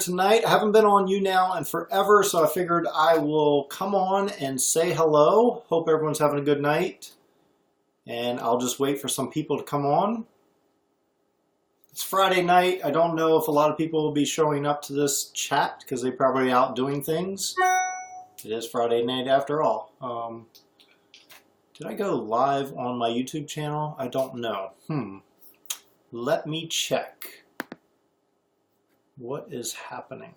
tonight. I haven't been on YouNow in forever, so I figured I will come on and say hello. Hope everyone's having a good night. And I'll just wait for some people to come on. It's Friday night. I don't know if a lot of people will be showing up to this chat because they're probably out doing things. It is Friday night after all. Did I go live on my YouTube channel? I don't know. Let me check. What is happening?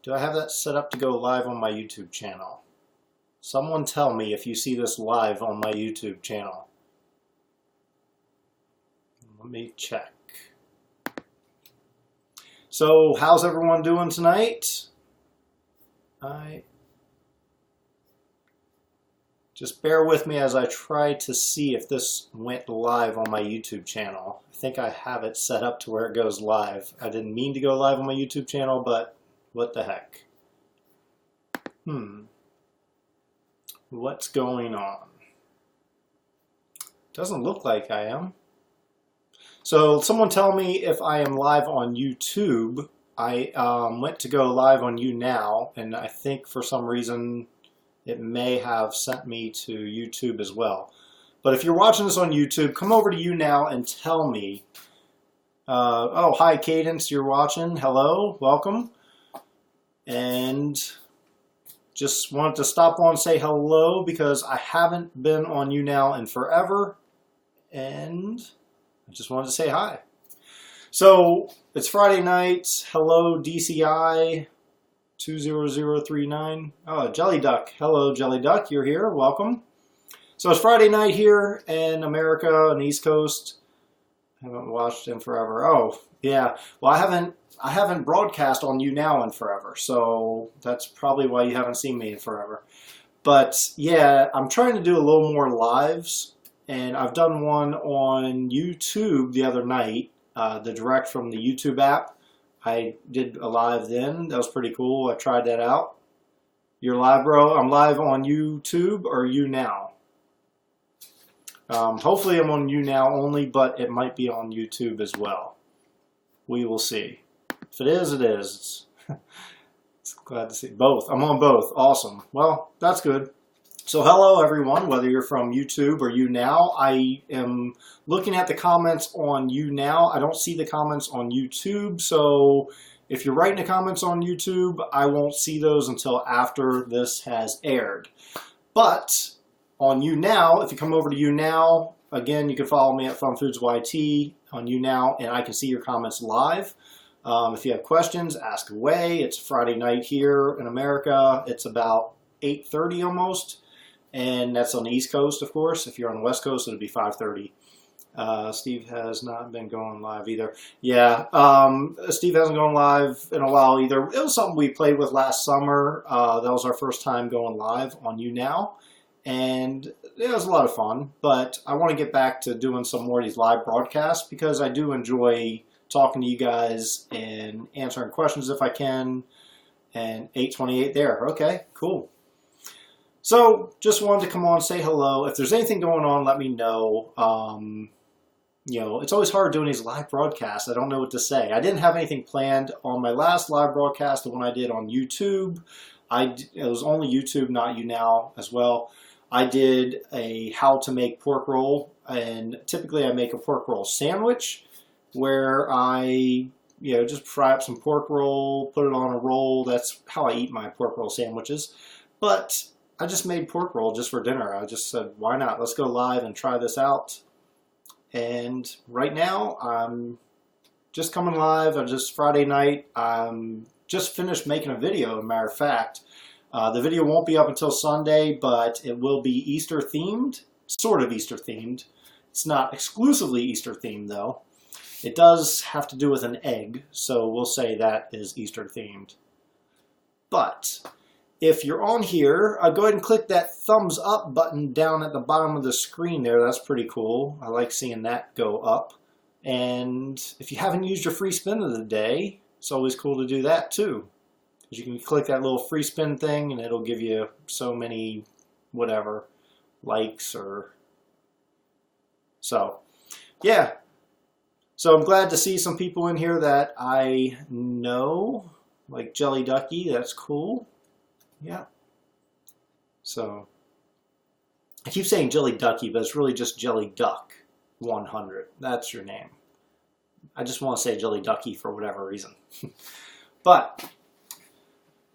Do I have that set up to go live on my YouTube channel? Someone tell me if you see this live on my YouTube channel. Let me check. So, how's everyone doing tonight? Just bear with me as I try to see if this went live on my YouTube channel. I think I have it set up to where it goes live. I didn't mean to go live on my YouTube channel, but what the heck? What's going on? Doesn't look like I am. So someone tell me if I am live on YouTube. I went to go live on YouNow, and I think for some reason it may have sent me to YouTube as well. But if you're watching this on YouTube, come over to YouNow and tell me. Oh, hi Cadence, you're watching. Hello, welcome. And just wanted to stop on and say hello because I haven't been on YouNow in forever. And I just wanted to say hi. So it's Friday night. Hello, DCI 20039. Oh, Jelly Duck. Hello, Jelly Duck. You're here. Welcome. So it's Friday night here in America on the East Coast. I haven't watched in forever. Oh, yeah. Well, I haven't broadcast on YouNow in forever, so that's probably why you haven't seen me in forever. But yeah, I'm trying to do a little more lives, and I've done one on YouTube the other night, the direct from the YouTube app. I did a live then. That was pretty cool. I tried that out. You're live, bro? I'm live on YouTube or YouNow. Hopefully I'm on YouNow only, but it might be on YouTube as well. We will see. If it is, it is. It's glad to see both. I'm on both. Awesome. Well, that's good. So hello everyone, whether you're from YouTube or YouNow. I am looking at the comments on YouNow. I don't see the comments on YouTube, so if you're writing the comments on YouTube, I won't see those until after this has aired. But on YouNow, if you come over to YouNow, again, you can follow me at FunFoodsYT on YouNow, and I can see your comments live. If you have questions, ask away. It's Friday night here in America. It's about 8:30 almost. And that's on the East Coast, of course. If you're on the West Coast, it'll be 5:30. Steve has not been going live either. Yeah, Steve hasn't gone live in a while either. It was something we played with last summer. That was our first time going live on YouNow. And it was a lot of fun. But I want to get back to doing some more of these live broadcasts because I do enjoy talking to you guys and answering questions if I can. And 8:28 there. Okay, cool. So, just wanted to come on and say hello. If there's anything going on, let me know. You know, it's always hard doing these live broadcasts. I don't know what to say. I didn't have anything planned on my last live broadcast, the one I did on YouTube. It was only YouTube, not YouNow as well. I did a how to make pork roll, and typically I make a pork roll sandwich where I just fry up some pork roll, put it on a roll. That's how I eat my pork roll sandwiches. But I just made pork roll just for dinner. I just said, why not? Let's go live and try this out. And right now, I'm just coming live. Friday night. I'm just finished making a video, as a matter of fact. The video won't be up until Sunday, but it will be Easter themed, sort of Easter themed. It's not exclusively Easter themed, though. It does have to do with an egg, so we'll say that is Easter themed. But if you're on here, go ahead and click that thumbs up button down at the bottom of the screen there. That's pretty cool. I like seeing that go up. And if you haven't used your free spin of the day, it's always cool to do that too. Because you can click that little free spin thing and it'll give you so many, whatever, likes or so. Yeah. So I'm glad to see some people in here that I know. like Jelly Ducky. That's cool. Yeah. So I keep saying Jelly Ducky, but it's really just Jelly Duck 100. That's your name. I just want to say Jelly Ducky for whatever reason. But,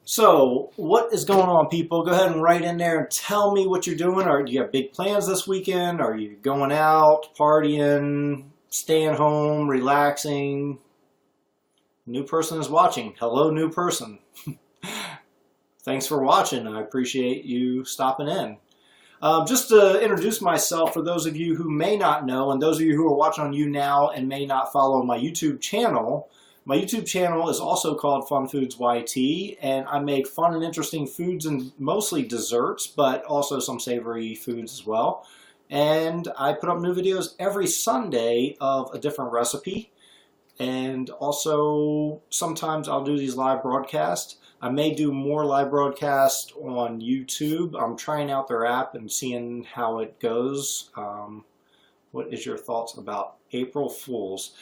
so what is going on, people? Go ahead and write in there and tell me what you're doing. Do you have big plans this weekend? Are you going out, partying, staying home, relaxing? New person is watching. Hello, new person. Thanks for watching. I appreciate you stopping in. Just to introduce myself, for those of you who may not know, and those of you who are watching on YouNow and may not follow my YouTube channel is also called Fun Foods YT, and I make fun and interesting foods and mostly desserts, but also some savory foods as well. And I put up new videos every Sunday of a different recipe, and also sometimes I'll do these live broadcasts. I may do more live broadcasts on YouTube. I'm trying out their app and seeing how it goes. What is your thoughts about April Fools?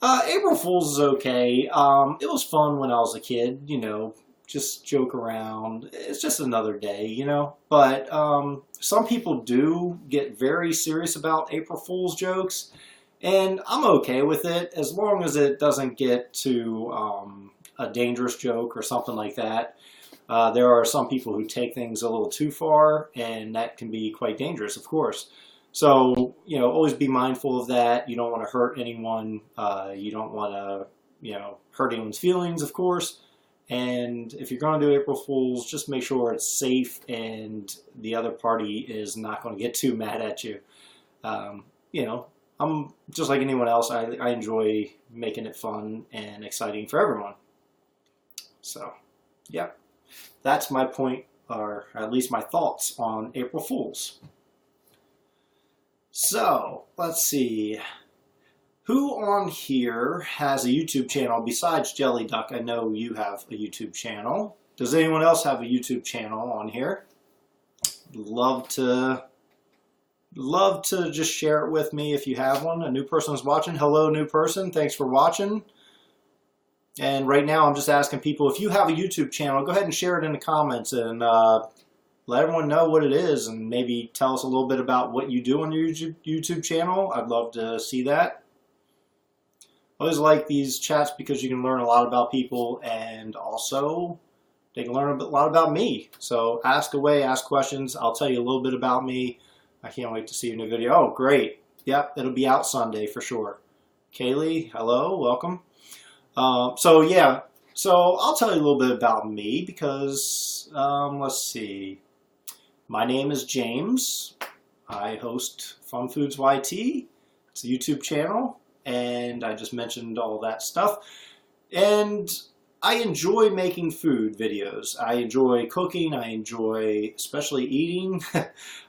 April Fools is okay. It was fun when I was a kid, you know, just joke around. It's just another day, you know. But some people do get very serious about April Fools jokes, and I'm okay with it as long as it doesn't get to a dangerous joke or something like that. There are some people who take things a little too far, and that can be quite dangerous, of course. So, you know, always be mindful of that. You don't want to hurt anyone. You don't want to, you know, hurt anyone's feelings, of course. And if you're going to do April Fools, just make sure it's safe and the other party is not going to get too mad at you. You know, I'm just like anyone else. I enjoy making it fun and exciting for everyone. So, yeah, that's my point, or at least my thoughts on April Fools. So, let's see. Who on here has a YouTube channel besides Jelly Duck? I know you have a YouTube channel. Does anyone else have a YouTube channel on here? Love to just share it with me if you have one. A new person is watching. Hello, new person. Thanks for watching. And right now I'm just asking people, if you have a YouTube channel, go ahead and share it in the comments and let everyone know what it is, and maybe tell us a little bit about what you do on your YouTube channel. I'd love to see that. I always like these chats because you can learn a lot about people, and also they can learn a lot about me. So ask away, ask questions. I'll tell you a little bit about me. I can't wait to see your new video. Oh, great. Yep, it'll be out Sunday for sure. Kaylee, hello, welcome. So yeah, so I'll tell you a little bit about me because, let's see. My name is James. I host Fun Foods YT. It's a YouTube channel, and I just mentioned all that stuff. And I enjoy making food videos. I enjoy cooking. I enjoy especially eating.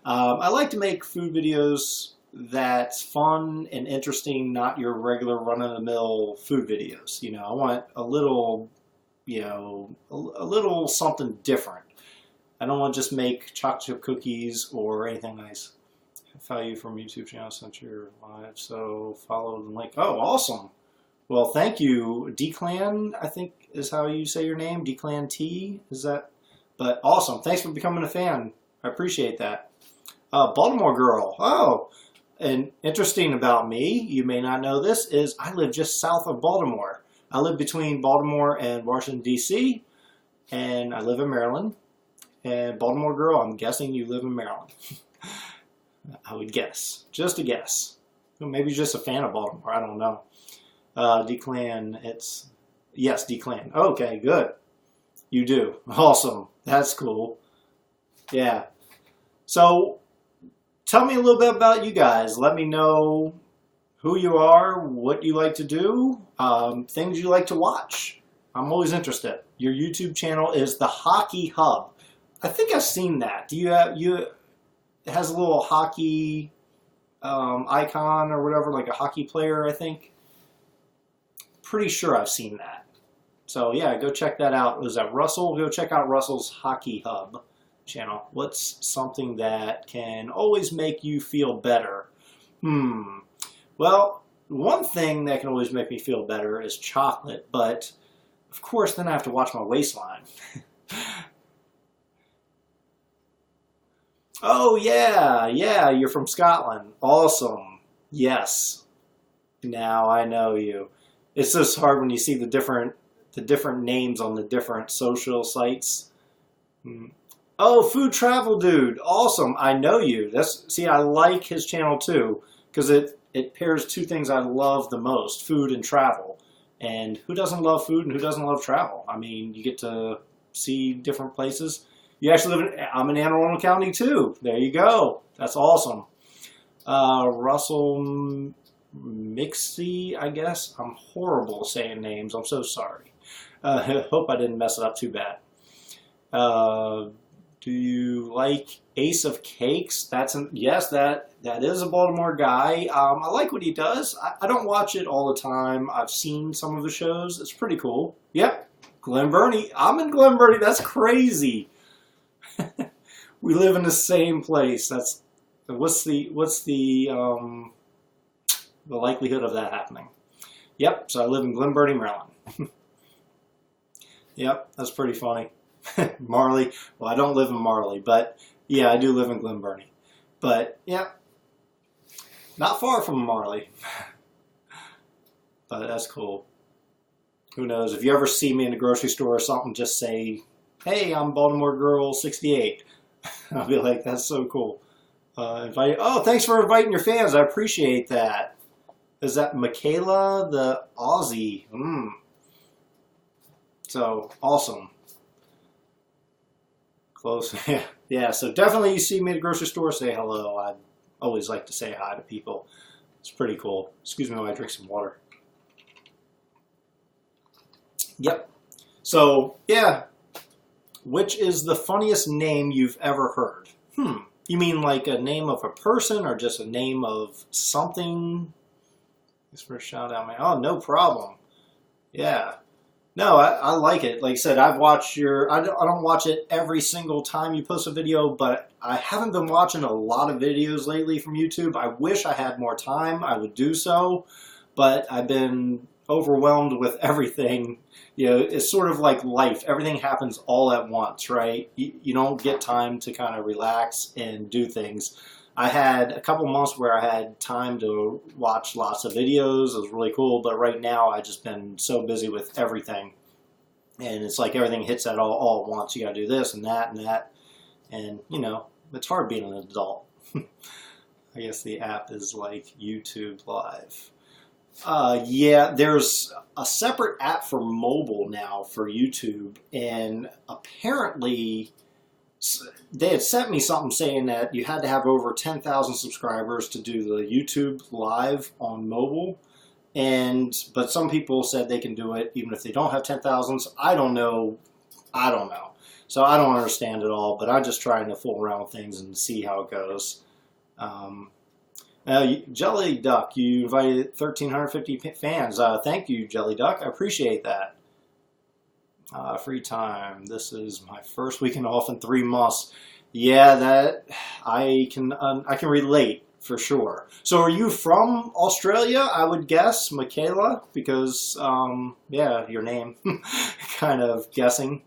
I like to make food videos that's fun and interesting, not your regular run-of-the-mill food videos. You know, I want a little, you know, a little something different. I don't want to just make chocolate chip cookies or anything nice. I follow you from YouTube channel since you're live, so follow the link. Oh, awesome. Well, thank you. Declan, I think is how you say your name. Declan T, is that? But awesome. Thanks for becoming a fan. I appreciate that. Baltimore girl. Oh. And interesting about me, you may not know this, is I live just south of Baltimore. I live between Baltimore and Washington, D.C., and I live in Maryland. And Baltimore girl, I'm guessing you live in Maryland. I would guess. Just a guess. Maybe you're just a fan of Baltimore. I don't know. Declan, it's... Yes, Declan. Okay, good. You do. Awesome. That's cool. Yeah. So... tell me a little bit about you guys. Let me know who you are, what you like to do, things you like to watch. I'm always interested. Your YouTube channel is The Hockey Hub. I think I've seen that. Do you have, it has a little hockey icon or whatever, like a hockey player, I think. Pretty sure I've seen that. So yeah, go check that out. Was that Russell? Go check out Russell's Hockey Hub channel. What's something that can always make you feel better? Well, one thing that can always make me feel better is chocolate, but of course, then I have to watch my waistline. Oh, yeah, yeah, you're from Scotland. Awesome. Yes. Now I know you. It's just hard when you see the different names on the different social sites. Oh, Food Travel Dude. Awesome. I know you. See, I like his channel too, because it pairs two things I love the most, food and travel. And who doesn't love food and who doesn't love travel? I mean, you get to see different places. You actually live I'm in Anne Arundel County too. There you go. That's awesome. Russell Mixie, I guess. I'm horrible saying names. I'm so sorry. I hope I didn't mess it up too bad. Do you like Ace of Cakes? Yes, that is a Baltimore guy. I like what he does. I don't watch it all the time. I've seen some of the shows. It's pretty cool. Yep, Glen Burnie. I'm in Glen Burnie. That's crazy. We live in the same place. What's the likelihood of that happening? Yep. So I live in Glen Burnie, Maryland. Yep, that's pretty funny. Marley. Well, I don't live in Marley, but yeah, I do live in Glen Burnie. But yeah, not far from Marley. But that's cool. Who knows? If you ever see me in the grocery store or something, just say, "Hey, I'm Baltimore Girl 68." I'll be like, "That's so cool." Oh, thanks for inviting your fans. I appreciate that. Is that Michaela the Aussie? So awesome. Close. Yeah, so definitely you see me at the grocery store, say hello. I always like to say hi to people. It's pretty cool. Excuse me while I drink some water. Yep. So, yeah. Which is the funniest name you've ever heard? You mean like a name of a person or just a name of something? Thanks for a shout out, man. Oh, no problem. Yeah. No, I like it. Like I said, I've watched I don't watch it every single time you post a video, but I haven't been watching a lot of videos lately from YouTube. I wish I had more time. I would do so, but I've been overwhelmed with everything. You know, it's sort of like life. Everything happens all at once, right? You don't get time to kind of relax and do things. I had a couple months where I had time to watch lots of videos. It was really cool, but right now I've just been so busy with everything. And it's like everything hits at all at once. You got to do this and that and that. And, you know, it's hard being an adult. I guess the app is like YouTube Live. Yeah, there's a separate app for mobile now for YouTube. And apparently they had sent me something saying that you had to have over 10,000 subscribers to do the YouTube Live on mobile. But some people said they can do it even if they don't have 10,000. I don't know. So I don't understand it all, but I'm just trying to fool around with things and see how it goes. Jelly Duck, you invited 1,350 fans. Thank you, Jelly Duck. I appreciate that. Free time. This is my first weekend off in 3 months. Yeah, that I can relate for sure. So are you from Australia? I would guess, Michaela, because yeah, your name, kind of guessing.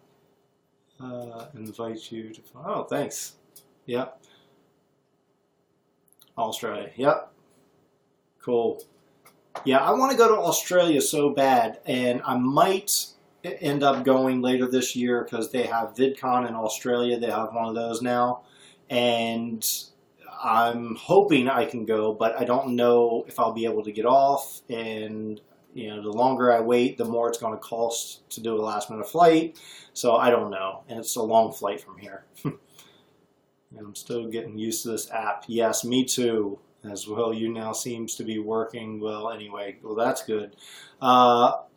Invite you to. Oh, thanks. Yep. Australia. Yep. Cool. Yeah, I want to go to Australia so bad, and I might end up going later this year because they have VidCon in Australia. They have one of those now, and I'm hoping I can go, but I don't know if I'll be able to get off. And you know, the longer I wait, the more it's going to cost to do a last-minute flight. So I don't know, and it's a long flight from here. I'm still getting used to this app. Yes, me too. As well, YouNow seems to be working well anyway. Well, that's good.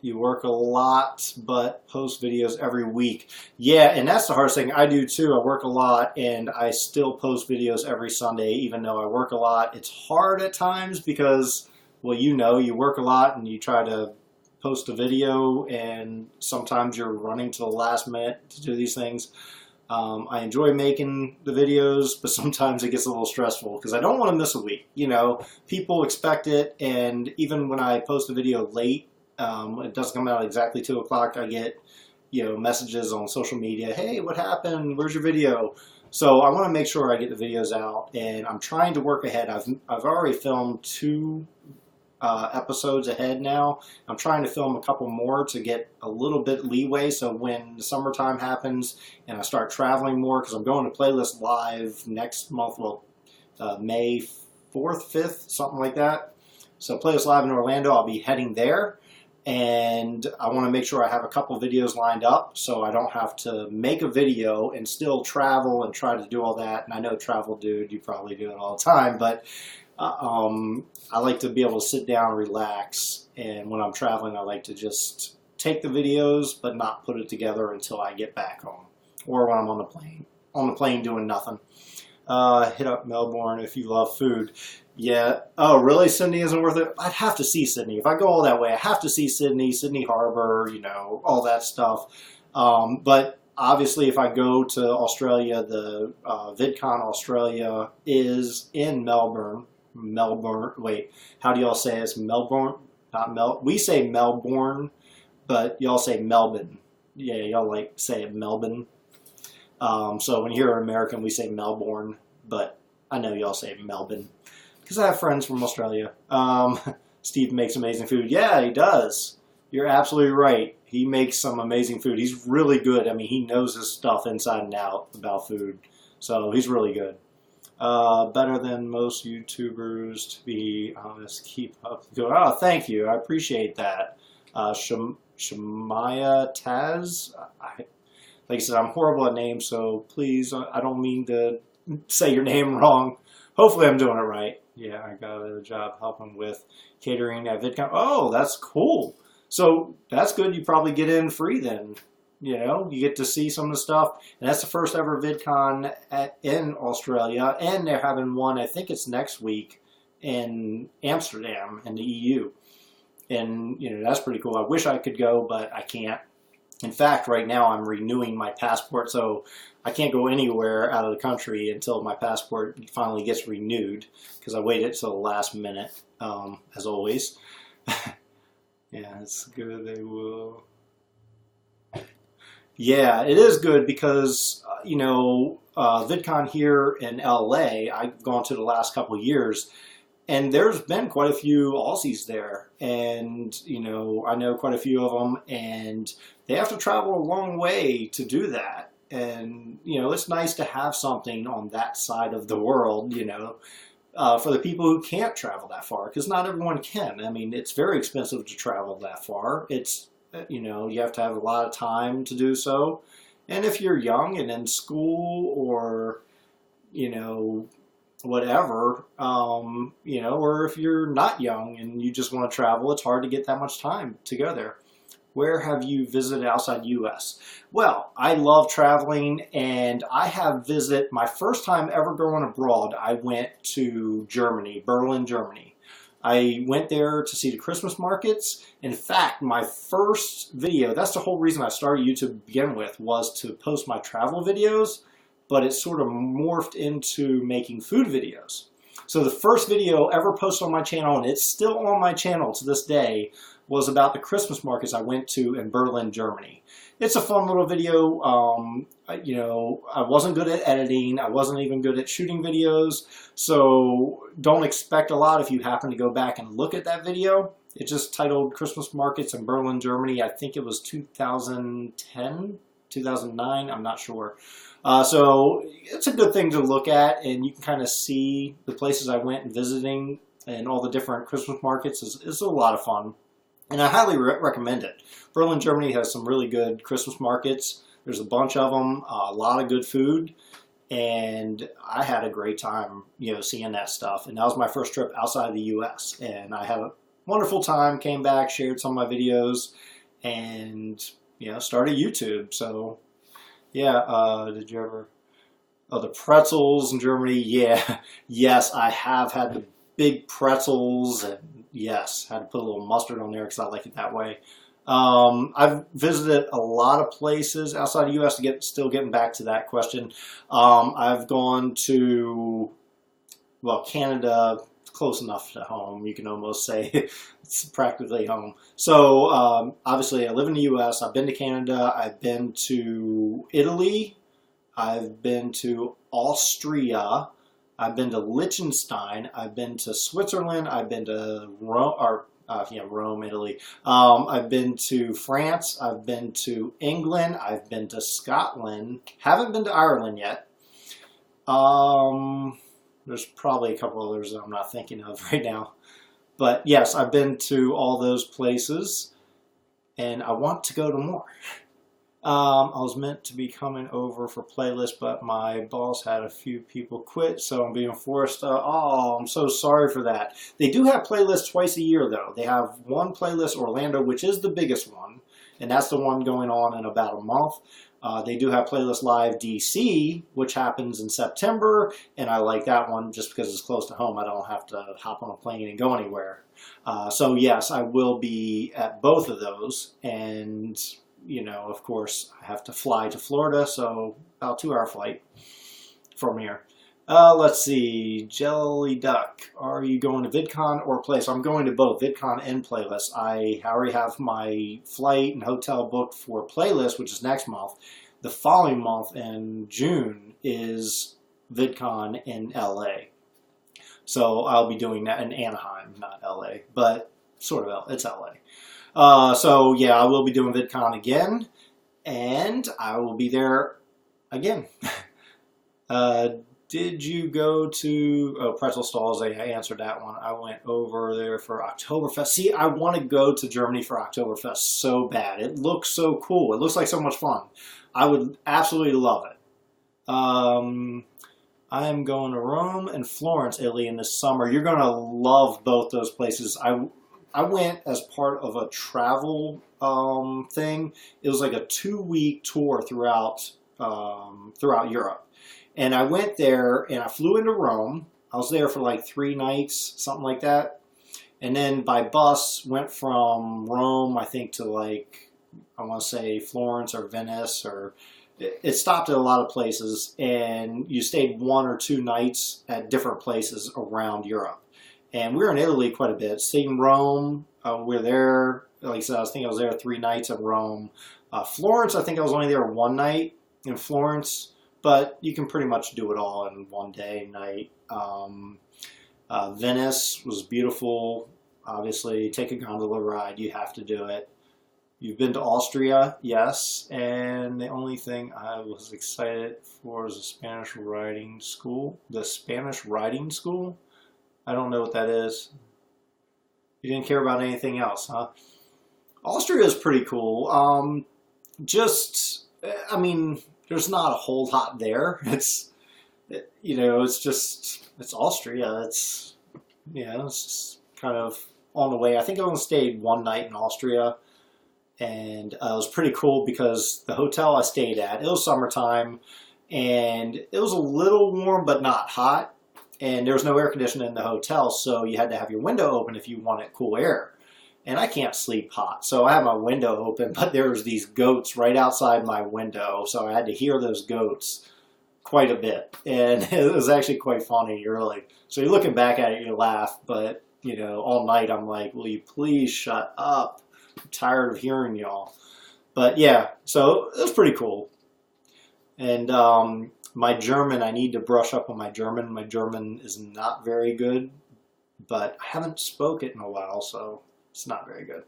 You work a lot, but post videos every week. Yeah, and that's the hardest thing. I do too. I work a lot, and I still post videos every Sunday, even though I work a lot. It's hard at times because, well, you know, you work a lot and you try to post a video, and sometimes you're running to the last minute to do these things. I enjoy making the videos, but sometimes it gets a little stressful because I don't want to miss a week. You know, people expect it, and even when I post a video late, It doesn't come out exactly 2 o'clock. I get, messages on social media. Hey, what happened? Where's your video? So I want to make sure I get the videos out, and I'm trying to work ahead. I've already filmed 2 episodes ahead now. I'm trying to film a couple more to get a little bit leeway, so when the summertime happens and I start traveling more, because I'm going to Playlist Live next month, well, May 4th, 5th, something like that. So Playlist Live in Orlando, I'll be heading there, and I want to make sure I have a couple videos lined up so I don't have to make a video and still travel and try to do all that. And I know, travel dude, you probably do it all the time, but I like to be able to sit down and relax, and when I'm traveling I like to just take the videos but not put it together until I get back home, or when I'm on the plane doing nothing. Hit up Melbourne if you love food. Yeah. Oh, really? Sydney isn't worth it? I'd have to see Sydney. If I go all that way, I have to see Sydney, Sydney Harbor, all that stuff. But obviously, if I go to Australia, the VidCon Australia is in Melbourne. Wait, how do y'all say it? It's Melbourne? Not Mel. We say Melbourne, but y'all say Melbourne. Yeah, y'all say it Melbourne. So when you hear American, we say Melbourne, but I know y'all say Melbourne because I have friends from Australia. Steve makes amazing food. Yeah, he does. You're absolutely right. He makes some amazing food. He's really good. I mean, he knows his stuff inside and out about food, so he's really good. Better than most YouTubers, to be honest. Keep up. Oh, thank you. I appreciate that. Shemaya Taz. Like I said, I'm horrible at names, so please, I don't mean to say your name wrong. Hopefully I'm doing it right. Yeah, I got a job helping with catering at VidCon. Oh, that's cool. So that's good. You probably get in free then. You get to see some of the stuff. And that's the first ever VidCon in Australia. And they're having one, I think it's next week, in Amsterdam, in the EU. And, that's pretty cool. I wish I could go, but I can't. In fact, right now I'm renewing my passport, so I can't go anywhere out of the country until my passport finally gets renewed, because I waited till the last minute, as always. Yeah, it's good. They will. Yeah, it is good because, VidCon here in LA, I've gone to the last couple of years, and there's been quite a few Aussies there, and, I know quite a few of them, and they have to travel a long way to do that. And, it's nice to have something on that side of the world, for the people who can't travel that far, because not everyone can. I mean, it's very expensive to travel that far. It's, you have to have a lot of time to do so. And if you're young and in school or, whatever, or if you're not young and you just want to travel, it's hard to get that much time to go there. Where have you visited outside the U.S.? Well, I love traveling, and I have visited, my first time ever going abroad, I went to Germany, Berlin, Germany. I went there to see the Christmas markets. In fact, my first video, that's the whole reason I started YouTube to begin with, was to post my travel videos, but it sort of morphed into making food videos. So the first video ever posted on my channel, and it's still on my channel to this day, was about the Christmas markets I went to in Berlin, Germany. It's a fun little video. I wasn't good at editing. I wasn't even good at shooting videos. So don't expect a lot if you happen to go back and look at that video. It's just titled Christmas Markets in Berlin, Germany. I think it was 2010, 2009, I'm not sure. So it's a good thing to look at, and you can kind of see the places I went and visiting and all the different Christmas markets. It's a lot of fun. And I highly recommend it. Berlin, Germany has some really good Christmas markets. There's a bunch of them, a lot of good food, and I had a great time, seeing that stuff. And that was my first trip outside of the U.S. And I had a wonderful time, came back, shared some of my videos, and, started YouTube. So, yeah, did you ever... Oh, the pretzels in Germany, yeah. Yes, I have had the big pretzels, and yes, had to put a little mustard on there because I like it that way. I've visited a lot of places outside the U.S. Still getting back to that question. I've gone to, Canada close enough to home. You can almost say it's practically home. So obviously I live in the US. I've been to Canada. I've been to Italy. I've been to Austria. I've been to Liechtenstein. I've been to Switzerland. I've been to Rome, Italy. I've been to France. I've been to England. I've been to Scotland. Haven't been to Ireland yet. There's probably a couple others that I'm not thinking of right now. But yes, I've been to all those places, and I want to go to more. I was meant to be coming over for playlist, but my boss had a few people quit, so I'm being forced to, I'm so sorry for that. They do have playlists twice a year, though. They have one playlist, Orlando, which is the biggest one, and that's the one going on in about a month. They do have Playlist Live DC, which happens in September, and I like that one just because it's close to home. I don't have to hop on a plane and go anywhere. So yes, I will be at both of those, and you know, of course, I have to fly to Florida, so about a 2-hour flight from here. Let's see, Jelly Duck, are you going to VidCon or Play? So I'm going to both VidCon and Playlist. I already have my flight and hotel booked for Playlist, which is next month. The following month in June is VidCon in LA. So I'll be doing that in Anaheim, not LA, but sort of, it's LA. So yeah, I will be doing VidCon again, and I will be there again. Did you go to Pretzel Stalls? I answered that one. I went over there for Oktoberfest. See, I want to go to Germany for Oktoberfest so bad. It looks so cool. It looks like so much fun. I would absolutely love it. I am going to Rome and Florence, Italy in the summer. You're going to love both those places. I went as part of a travel thing. It was like a 2-week tour throughout Europe. And I went there and I flew into Rome. I was there for like 3 nights, something like that. And then by bus went from Rome, I think, to like, I want to say Florence or Venice, or it stopped at a lot of places. And you stayed 1 or 2 nights at different places around Europe. And we were in Italy quite a bit. Stayed in Rome. We were there, like I said, I think I was there 3 nights in Rome. Florence, I think I was only there 1 night in Florence. But you can pretty much do it all in 1 day, night. Venice was beautiful. Obviously, take a gondola ride. You have to do it. You've been to Austria, yes. And the only thing I was excited for is the Spanish riding school. The Spanish riding school? I don't know what that is. You didn't care about anything else, huh? Austria is pretty cool. I mean, there's not a whole lot there. It's Austria. It's just kind of on the way. I think I only stayed 1 night in Austria, and it was pretty cool because the hotel I stayed at, it was summertime, and it was a little warm but not hot. And there was no air conditioning in the hotel, so you had to have your window open if you wanted cool air. And I can't sleep hot, so I had my window open, but there was these goats right outside my window, so I had to hear those goats quite a bit. And it was actually quite funny, really. So you're looking back at it, you laugh, but, you know, all night I'm like, will you please shut up? I'm tired of hearing y'all. But yeah, so it was pretty cool. And my German, I need to brush up on my German. My German is not very good, but I haven't spoke it in a while, so it's not very good.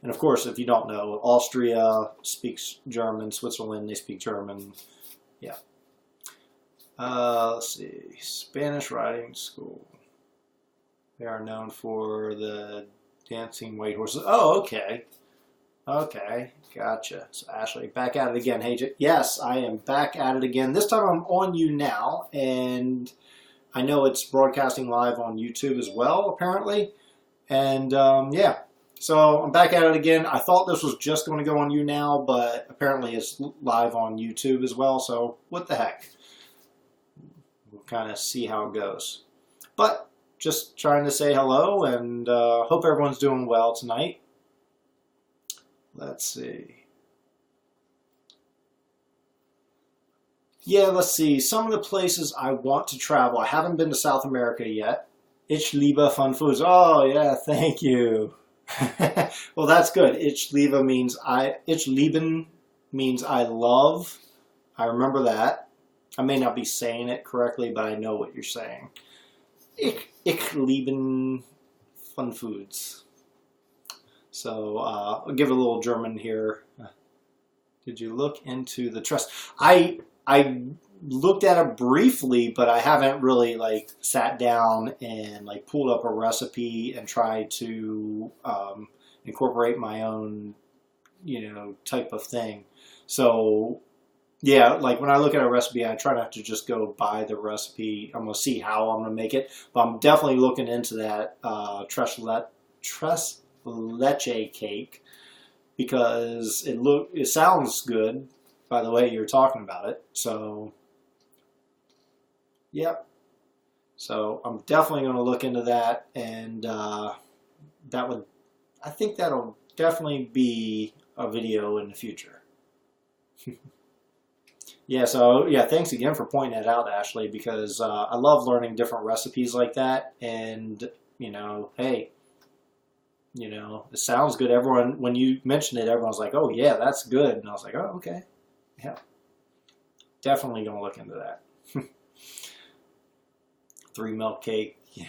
And of course, if you don't know, Austria speaks German, Switzerland, they speak German. Yeah. Let's see, Spanish riding school. They are known for the dancing white horses. Oh, okay. Okay, gotcha. So Ashley, back at it again. Hey, yes, I am back at it again. This time I'm on YouNow, and I know it's broadcasting live on YouTube as well, apparently. And yeah, so I'm back at it again. I thought this was just going to go on YouNow, but apparently it's live on YouTube as well. So what the heck? We'll kind of see how it goes. But just trying to say hello, and hope everyone's doing well tonight. Let's see. Yeah, let's see. Some of the places I want to travel. I haven't been to South America yet. Ich liebe fun foods. Oh yeah, thank you. Well, that's good. Ich liebe means Ich lieben means I love. I remember that. I may not be saying it correctly, but I know what you're saying. Ich lieben fun foods. So I'll give a little German here. Did you look into the trust? I looked at it briefly, but I haven't really like sat down and like pulled up a recipe and tried to incorporate my own, type of thing. So yeah, like when I look at a recipe, I try not to just go buy the recipe. I'm gonna see how I'm gonna make it, but I'm definitely looking into that tres leche cake because it sounds good by the way you're talking about it. So yep. So I'm definitely going to look into that, and I think that'll definitely be a video in the future. Yeah, so yeah, thanks again for pointing that out, Ashley, because I love learning different recipes like that, and hey, it sounds good. Everyone, when you mentioned it, everyone's like, oh yeah, that's good, and I was like, oh okay, yeah, definitely going to look into that. 3 milk cake, yeah.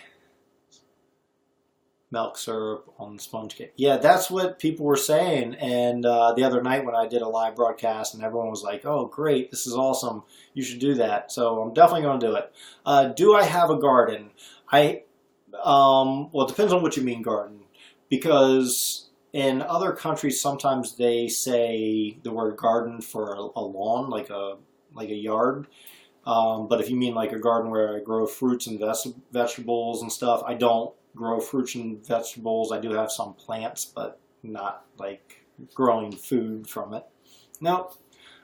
Milk syrup on sponge cake. Yeah, that's what people were saying. And the other night when I did a live broadcast, and everyone was like, "Oh, great! This is awesome. You should do that." So I'm definitely going to do it. Do I have a garden? Well, it depends on what you mean garden, because in other countries sometimes they say the word garden for a lawn, like a yard. But if you mean like a garden where I grow fruits and vegetables and stuff, I don't grow fruits and vegetables. I do have some plants, but not like growing food from it. Nope.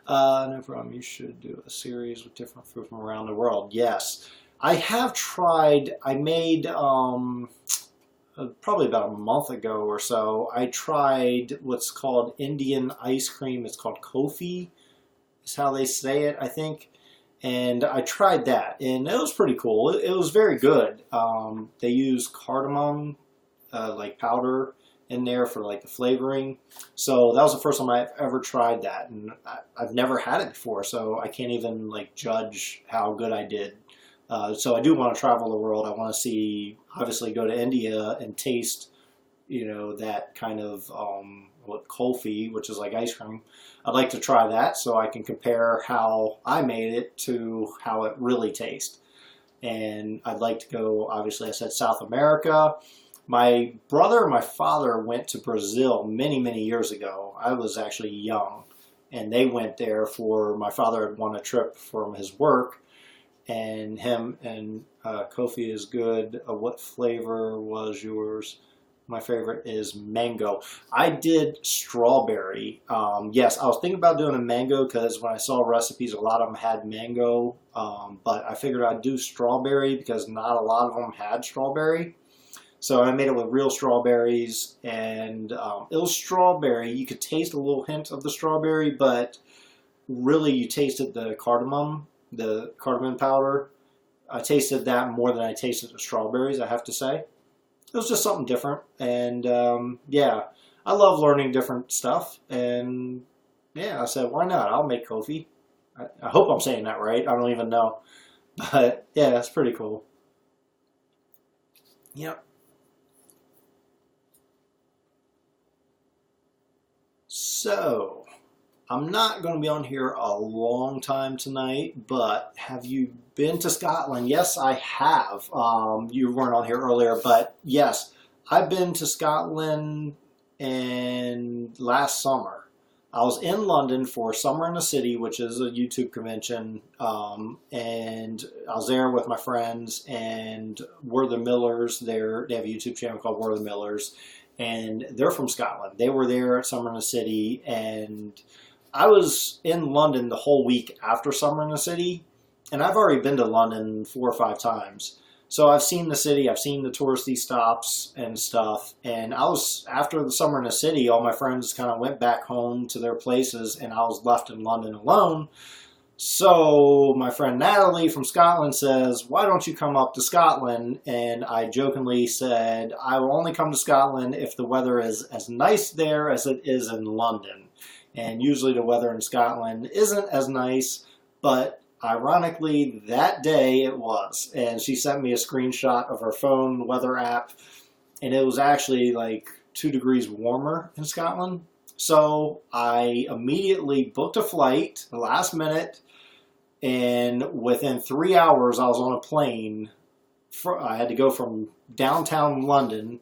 No problem. You should do a series with different food from around the world. Yes. I have tried. I made, probably about a month ago or so, I tried what's called Indian ice cream. It's called Kofi, is how they say it, I think. And I tried that, and it was pretty cool. It was very good. They use cardamom, like powder, in there for like the flavoring. So that was the first time I've ever tried that, and I've never had it before. So I can't even like judge how good I did. So I do want to travel the world. I want to see, obviously, go to India and taste, that kind of kulfi, which is like ice cream. I'd like to try that so I can compare how I made it to how it really tastes. And I'd like to go, obviously I said South America. My brother and my father went to Brazil many, many years ago. I was actually young. And they went there my father had won a trip from his work. And him and Kofi is good. What flavor was yours? My favorite is mango. I did strawberry. Yes, I was thinking about doing a mango because when I saw recipes, a lot of them had mango. But I figured I'd do strawberry because not a lot of them had strawberry. So I made it with real strawberries, and it was strawberry. You could taste a little hint of the strawberry, but really you tasted the cardamom powder. I tasted that more than I tasted the strawberries, I have to say. It was just something different, and yeah, I love learning different stuff, and yeah, I said, why not? I'll make Kofi. I hope I'm saying that right. I don't even know, but yeah, that's pretty cool. Yep. So, I'm not going to be on here a long time tonight, but have you been to Scotland? Yes, I have. You weren't on here earlier, but yes, I've been to Scotland last summer. I was in London for Summer in the City, which is a YouTube convention, and I was there with my friends, and We're the Millers. They have a YouTube channel called We're the Millers, and they're from Scotland. They were there at Summer in the City, and I was in London the whole week after Summer in the City, and I've already been to London 4 or 5 times. So I've seen the city, I've seen the touristy stops and stuff, and after the Summer in the City, all my friends kind of went back home to their places, and I was left in London alone. So my friend Natalie from Scotland says, why don't you come up to Scotland? And I jokingly said, I will only come to Scotland if the weather is as nice there as it is in London. And usually the weather in Scotland isn't as nice, but ironically that day it was. And she sent me a screenshot of her phone weather app, and it was actually like 2 degrees warmer in Scotland. So I immediately booked a flight last minute, and within 3 hours I was on a plane. I had to go from downtown London,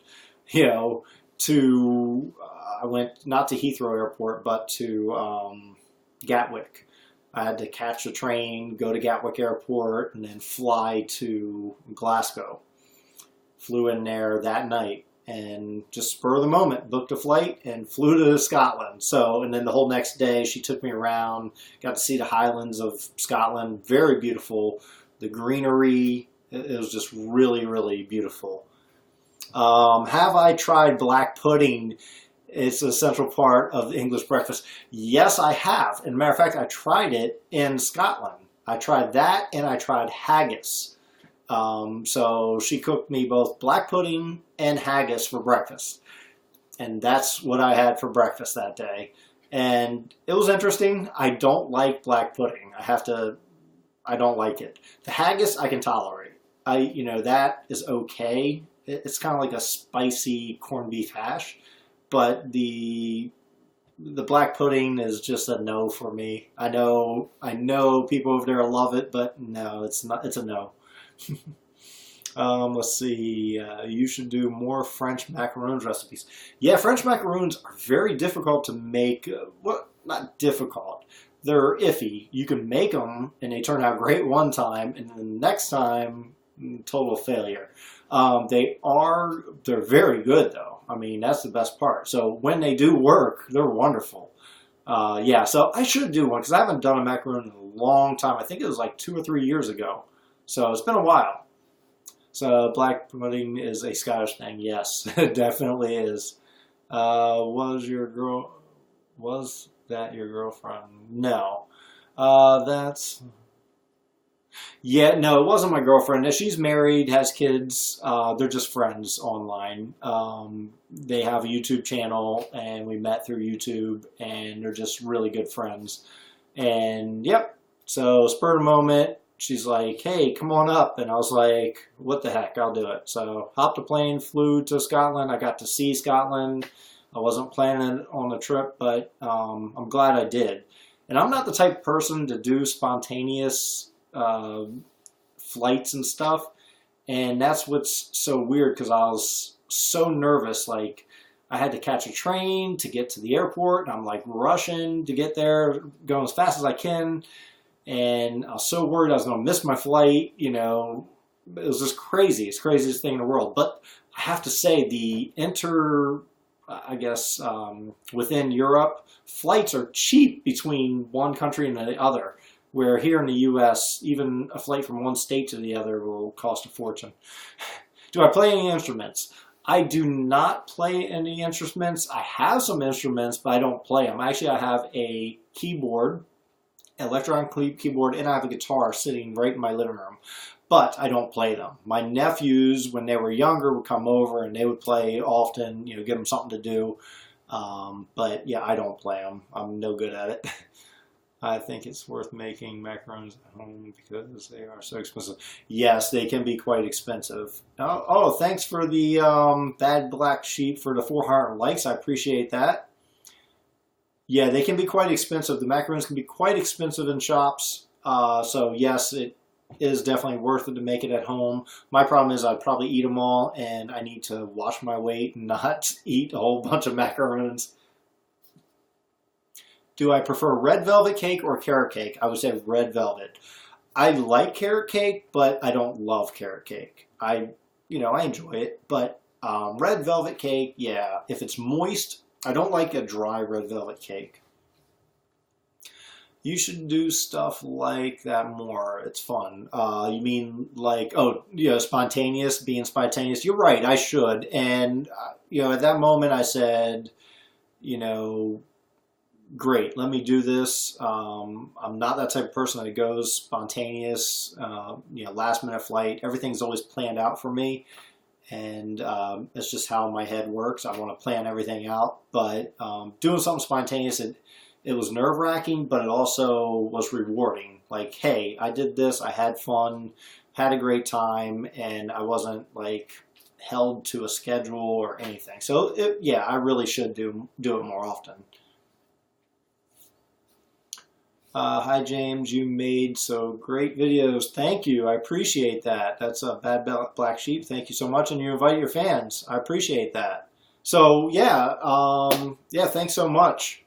to, I went not to Heathrow Airport, but to Gatwick. I had to catch a train, go to Gatwick Airport, and then fly to Glasgow. Flew in there that night. And just spur of the moment, booked a flight and flew to Scotland. And then the whole next day, she took me around, got to see the Highlands of Scotland. Very beautiful. The greenery, it was just really, really beautiful. Have I tried black pudding? It's a central part of the English breakfast. Yes, I have. As a matter of fact, I tried it in Scotland. I tried that, and I tried haggis. So she cooked me both black pudding and haggis for breakfast. And that's what I had for breakfast that day. And it was interesting. I don't like black pudding. I don't like it. The haggis I can tolerate. That is okay. It's kind of like a spicy corned beef hash. But the black pudding is just a no for me. I know people over there love it, but no, it's not. It's a no. Let's see. You should do more French macaroons recipes. Yeah, French macaroons are very difficult to make. Well, not difficult. They're iffy. You can make them, and they turn out great one time, and then the next time, total failure. They're very good, though. I mean, that's the best part. So when they do work, they're wonderful. So I should do one, because I haven't done a macaroon in a long time. I think it was like 2 or 3 years ago. So it's been a while. So black pudding is a Scottish thing. Yes, it definitely is. Was that your girlfriend? No. No, it wasn't my girlfriend. She's married, has kids. They're just friends online. They have a YouTube channel, and we met through YouTube, and they're just really good friends. And yep, so spur of the moment, she's like, hey, come on up. And I was like, what the heck, I'll do it. So hopped a plane, flew to Scotland. I got to see Scotland. I wasn't planning on the trip, but I'm glad I did. And I'm not the type of person to do spontaneous flights and stuff. And that's what's so weird, because I was so nervous. Like, I had to catch a train to get to the airport, and I'm like rushing to get there, going as fast as I can. And I was so worried I was going to miss my flight. It was just crazy. It's the craziest thing in the world. But I have to say, within Europe, flights are cheap between one country and the other. Where here in the U.S., even a flight from one state to the other will cost a fortune. Do I play any instruments? I do not play any instruments. I have some instruments, but I don't play them. Actually, I have a keyboard, electronic keyboard, and I have a guitar sitting right in my living room. But I don't play them. My nephews, when they were younger, would come over and they would play often, give them something to do. But yeah, I don't play them. I'm no good at it. I think it's worth making macarons at home because they are so expensive. Yes, they can be quite expensive. Oh, thanks for the Bad Black Sheep for the 400 likes. I appreciate that. Yeah, they can be quite expensive. The macarons can be quite expensive in shops. So yes, it is definitely worth it to make it at home. My problem is I'd probably eat them all, and I need to watch my weight and not eat a whole bunch of macarons. Do I prefer red velvet cake or carrot cake? I would say red velvet. I like carrot cake, but I don't love carrot cake. I enjoy it, but red velvet cake, yeah. If it's moist, I don't like a dry red velvet cake. You should do stuff like that more. It's fun. You mean like, spontaneous, being spontaneous? You're right, I should. And, at that moment I said, great, let me do this. I'm not that type of person that goes spontaneous, last minute flight. Everything's always planned out for me. And it's just how my head works. I want to plan everything out. But doing something spontaneous, it was nerve-wracking, but it also was rewarding. Like, hey, I did this, I had fun, had a great time, and I wasn't like held to a schedule or anything. So yeah, I really should do it more often. Hi James, you made so great videos. Thank you, I appreciate that. That's a Bad Black Sheep. Thank you so much, and you invite your fans. I appreciate that. So yeah, thanks so much.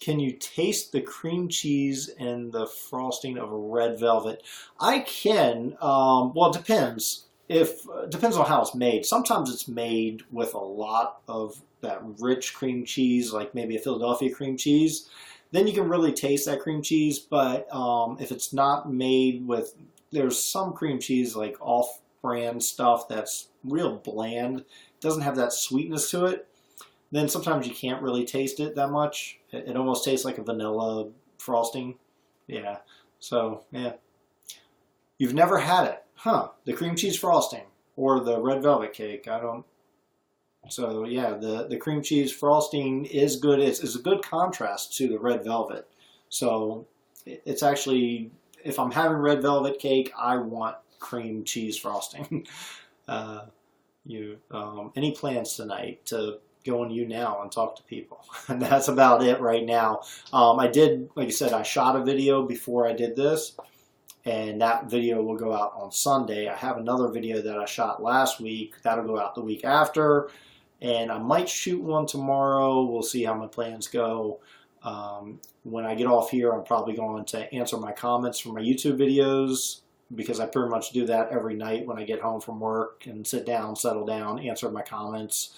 Can you taste the cream cheese and the frosting of a red velvet? I can. Well, it depends. Depends on how it's made. Sometimes it's made with a lot of that rich cream cheese, like maybe a Philadelphia cream cheese. Then you can really taste that cream cheese. But if it's not made with, there's some cream cheese like off-brand stuff that's real bland. It doesn't have that sweetness to it. Then sometimes you can't really taste it that much. It almost tastes like a vanilla frosting. Yeah. So, yeah. You've never had it. Huh. The cream cheese frosting or the red velvet cake. I don't. So, yeah, the cream cheese frosting is good. It's a good contrast to the red velvet. So, it's actually, if I'm having red velvet cake, I want cream cheese frosting. Any plans tonight to go on YouNow and talk to people? And that's about it right now. I did, like I said, I shot a video before I did this, and that video will go out on Sunday. I have another video that I shot last week. That'll go out the week after, and I might shoot one tomorrow. We'll see how my plans go. When I get off here, I'm probably going to answer my comments from my YouTube videos, because I pretty much do that every night when I get home from work and sit down, settle down, answer my comments,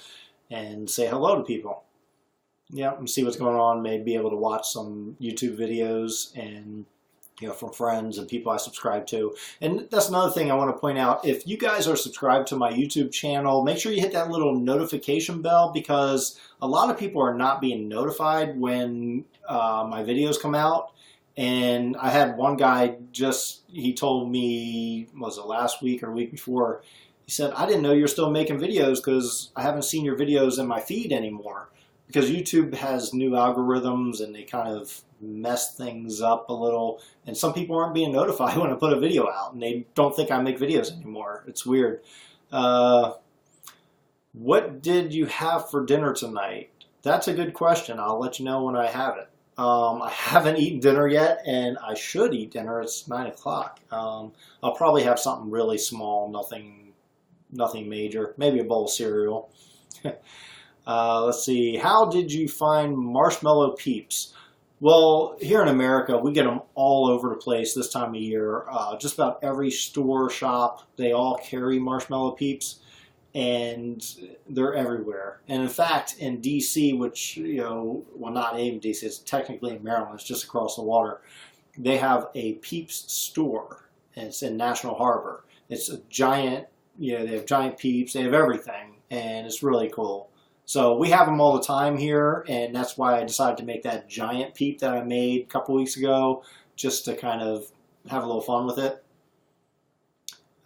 and say hello to people. Yeah, and see what's going on. Maybe be able to watch some YouTube videos and from friends and people I subscribe to. And that's another thing I want to point out. If you guys are subscribed to my YouTube channel, make sure you hit that little notification bell, because a lot of people are not being notified when my videos come out. And I had one guy he told me, was it last week or week before, he said, I didn't know you're still making videos because I haven't seen your videos in my feed anymore. Because YouTube has new algorithms and they kind of mess things up a little. And some people aren't being notified when I put a video out, and they don't think I make videos anymore. It's weird. What did you have for dinner tonight? That's a good question. I'll let you know when I have it. I haven't eaten dinner yet, and I should eat dinner. It's 9 o'clock. I'll probably have something really small, nothing major. Maybe a bowl of cereal. Let's see. How did you find marshmallow peeps? Well, here in America, we get them all over the place this time of year. Just about every store, shop, they all carry marshmallow peeps, and they're everywhere. And in fact, in D.C., which, well, not even D.C., it's technically in Maryland, it's just across the water, they have a Peeps store, and it's in National Harbor. It's a giant, they have giant Peeps, they have everything, and it's really cool. So we have them all the time here, and that's why I decided to make that giant Peep that I made a couple weeks ago, just to kind of have a little fun with it.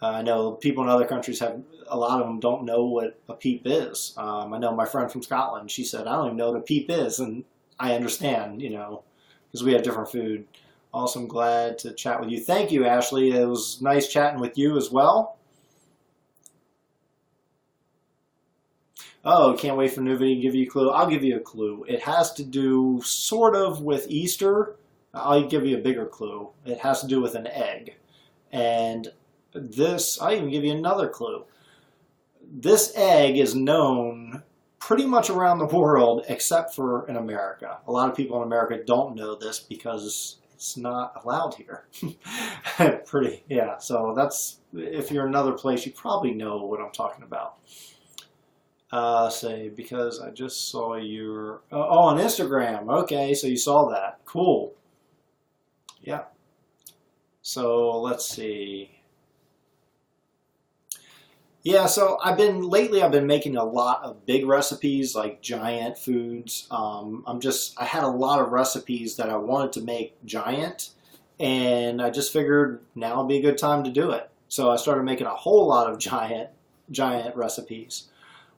I know people in other countries a lot of them don't know what a Peep is. I know my friend from Scotland, she said, I don't even know what a Peep is, and I understand, because we have different food. Also, I'm glad to chat with you. Thank you, Ashley. It was nice chatting with you as well. Oh, can't wait for a new video to give you a clue. I'll give you a clue. It has to do sort of with Easter. I'll give you a bigger clue. It has to do with an egg. And I'll even give you another clue. This egg is known pretty much around the world except for in America. A lot of people in America don't know this because it's not allowed here. So that's, if you're in another place, you probably know what I'm talking about. Because I just saw your, on Instagram. Okay, so you saw that. Cool. Yeah. So let's see. Yeah, so lately I've been making a lot of big recipes like giant foods. I had a lot of recipes that I wanted to make giant, and I just figured now would be a good time to do it. So I started making a whole lot of giant recipes.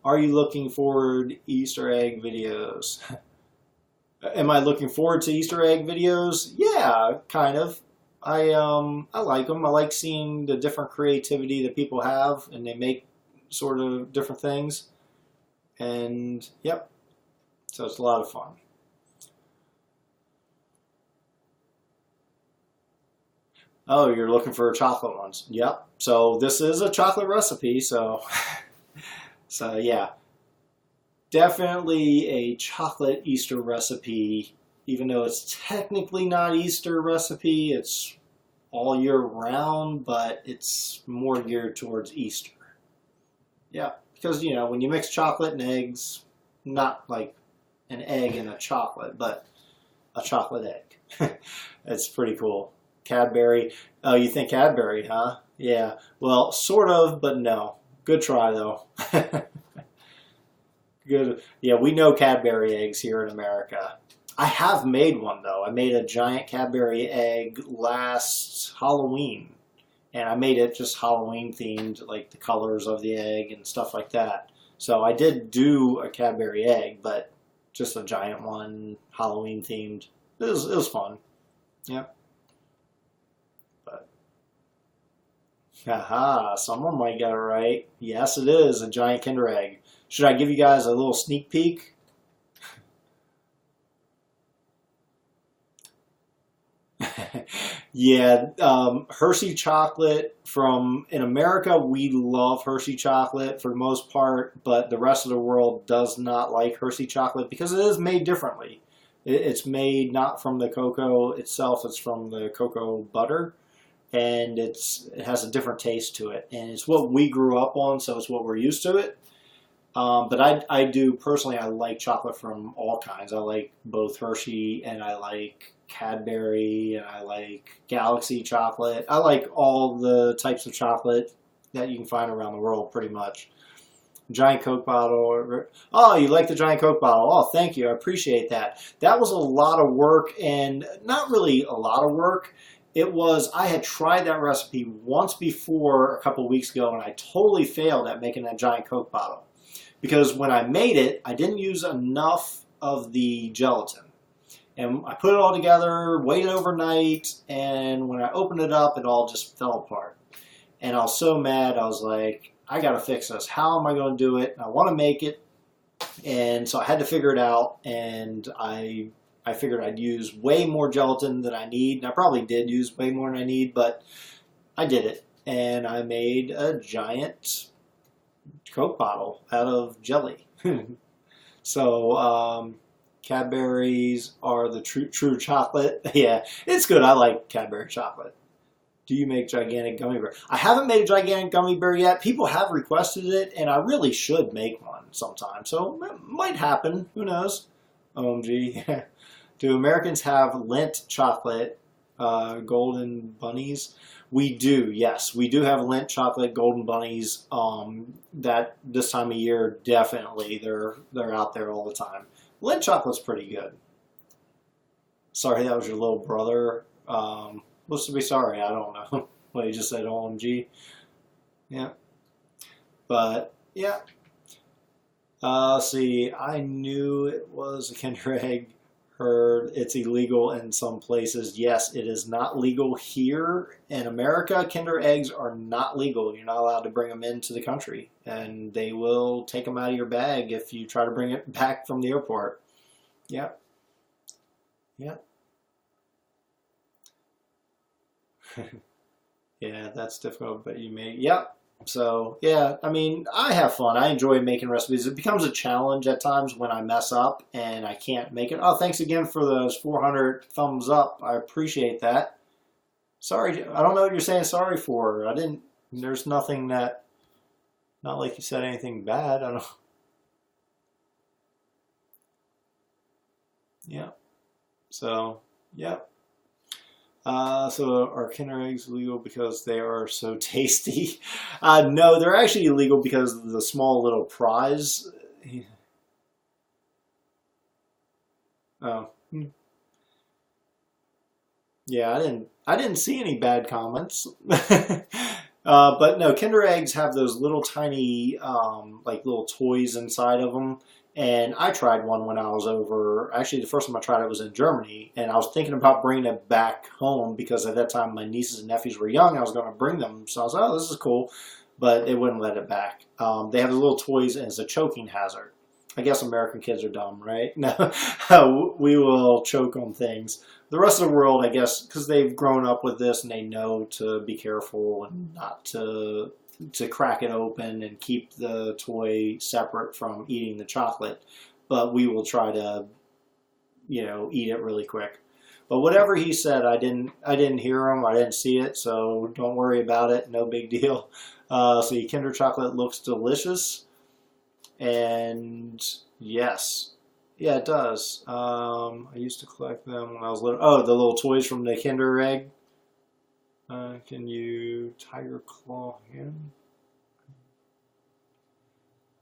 Are you looking forward to Easter egg videos? Am I looking forward to Easter egg videos? Yeah, kind of. I like them. I like seeing the different creativity that people have, and they make sort of different things. And yep, so it's a lot of fun. Oh, you're looking for chocolate ones? Yep. So this is a chocolate recipe. So yeah, definitely a chocolate Easter recipe. Even though it's technically not Easter recipe, it's all year round, but it's more geared towards Easter. Yeah, because when you mix chocolate and eggs, not like an egg and a chocolate, but a chocolate egg. It's pretty cool. Cadbury. Oh, you think Cadbury, huh? Yeah. Well, sort of, but no. Good try though. Good. Yeah, we know Cadbury eggs here in America. I have made one though. I made a giant Cadbury egg last Halloween, and I made it just Halloween themed, like the colors of the egg and stuff like that. So I did do a Cadbury egg, but just a giant one, Halloween themed. It was fun. Yeah. But haha, someone might get it right. Yes, it is a giant Kinder egg. Should I give you guys a little sneak peek? Yeah, Hershey chocolate in America, we love Hershey chocolate for the most part, but the rest of the world does not like Hershey chocolate because it is made differently. It's made not from the cocoa itself, it's from the cocoa butter, and it has a different taste to it. And it's what we grew up on, so it's what we're used to it. But I do personally. I like chocolate from all kinds. I like both Hershey and I like Cadbury and I like Galaxy chocolate. I like all the types of chocolate that you can find around the world, pretty much. Giant Coke bottle. Oh, you like the giant Coke bottle? Oh, thank you. I appreciate that. That was a lot of work, and not really a lot of work. I had tried that recipe once before a couple weeks ago, and I totally failed at making that giant Coke bottle. Because when I made it, I didn't use enough of the gelatin. And I put it all together, waited overnight, and when I opened it up, it all just fell apart. And I was so mad, I was like, I gotta fix this. How am I gonna do it? I wanna make it. And so I had to figure it out, and I figured I'd use way more gelatin than I need. And I probably did use way more than I need, but I did it. And I made a giant Coke bottle out of jelly. So Cadbury's are the true chocolate. Yeah, it's good. I like Cadbury chocolate. Do you make gigantic gummy bear? I haven't made a gigantic gummy bear yet. People have requested it, and I really should make one sometime. So it might happen. Who knows? OMG. Do Americans have Lindt chocolate golden bunnies? We do, yes. We do have Lindt chocolate golden bunnies. That this time of year, definitely, they're out there all the time. Lindt chocolate's pretty good. Sorry, that was your little brother. What's to be sorry? I don't know. Well, you just said OMG. Yeah. But, yeah. See, I knew it was a Kinder Egg. Heard it's illegal in some places. Yes, it is not legal here in America. Kinder eggs are not legal. You're not allowed to bring them into the country, and they will take them out of your bag if you try to bring it back from the airport. Yep. Yep. Yeah, that's difficult, but you may. Yep. So, yeah, I mean, I have fun. I enjoy making recipes. It becomes a challenge at times when I mess up and I can't make it. Oh, thanks again for those 400 thumbs up. I appreciate that. Sorry, I don't know what you're saying sorry for. There's nothing not like you said anything bad. I don't. Yeah. So, yeah. So are Kinder Eggs illegal because they are so tasty? No, they're actually illegal because of the small little prize. Oh, yeah, I didn't see any bad comments. But no, Kinder Eggs have those little tiny, like little toys inside of them. And I tried one when I was over. Actually, the first time I tried it was in Germany, and I was thinking about bringing it back home because at that time my nieces and nephews were young. I was going to bring them, so I was like, "Oh, this is cool," but they wouldn't let it back. They have the little toys, and it's a choking hazard. I guess American kids are dumb, right? No, we will choke on things. The rest of the world, I guess, because they've grown up with this and they know to be careful and not to crack it open and keep the toy separate from eating the chocolate. But we will try to, eat it really quick. But whatever he said, I didn't hear him. I didn't see it, so don't worry about it. No big deal. So your Kinder chocolate looks delicious. And yes, yeah, it does. I used to collect them when I was little. Oh, the little toys from the Kinder Egg. Can you tiger claw hand?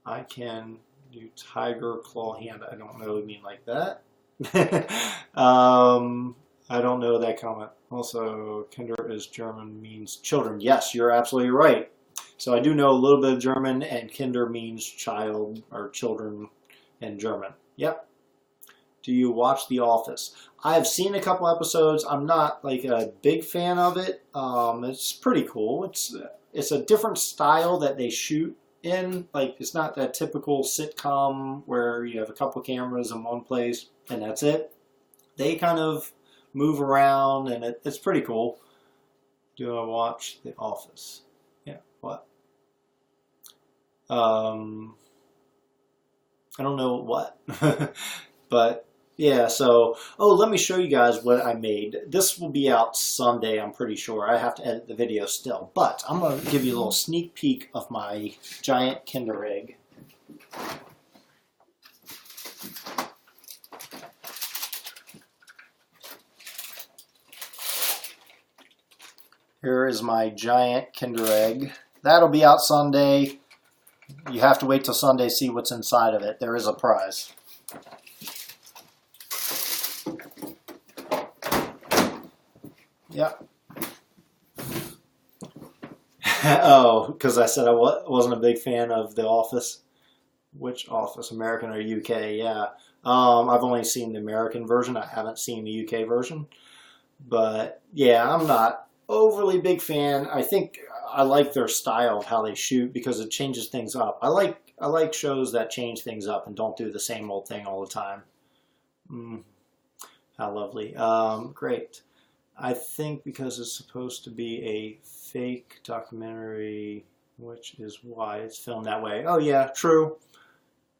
I can do tiger claw hand. I don't know what you mean like that. I don't know that comment. Also, Kinder is German, means children. Yes, you're absolutely right. So I do know a little bit of German, and Kinder means child or children in German. Yep. Do you watch The Office? I've seen a couple episodes. I'm not like a big fan of it. It's pretty cool. It's a different style that they shoot in. Like, it's not that typical sitcom where you have a couple cameras in one place and that's it. They kind of move around, and it's pretty cool. Do I watch The Office? Yeah. What? I don't know what, but yeah, so, let me show you guys what I made. This will be out Sunday, I'm pretty sure. I have to edit the video still, but I'm going to give you a little sneak peek of my giant Kinder Egg. Here is my giant Kinder Egg. That'll be out Sunday. You have to wait till Sunday to see what's inside of it. There is a prize. Yep. Oh, because I said I wasn't a big fan of The Office. Which Office, American or UK? Yeah. I've only seen the American version. I haven't seen the UK version. But yeah, I'm not overly big fan. I think I like their style of how they shoot because it changes things up. I like shows that change things up and don't do the same old thing all the time. How lovely. Great. I think because it's supposed to be a fake documentary, which is why it's filmed that way. Oh yeah, true.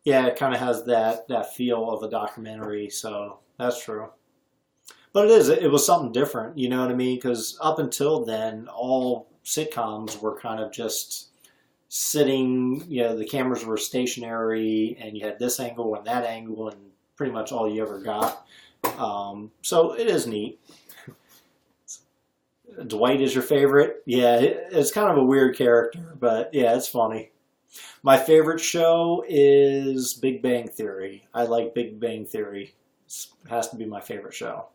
Yeah, it kind of has that feel of a documentary, so that's true. But it was something different, you know what I mean? Because up until then, all sitcoms were kind of just sitting, the cameras were stationary, and you had this angle and that angle, and pretty much all you ever got. So it is neat. Dwight is your favorite? Yeah, it's kind of a weird character, but yeah, it's funny. My favorite show is Big Bang Theory. I like Big Bang Theory. It has to be my favorite show.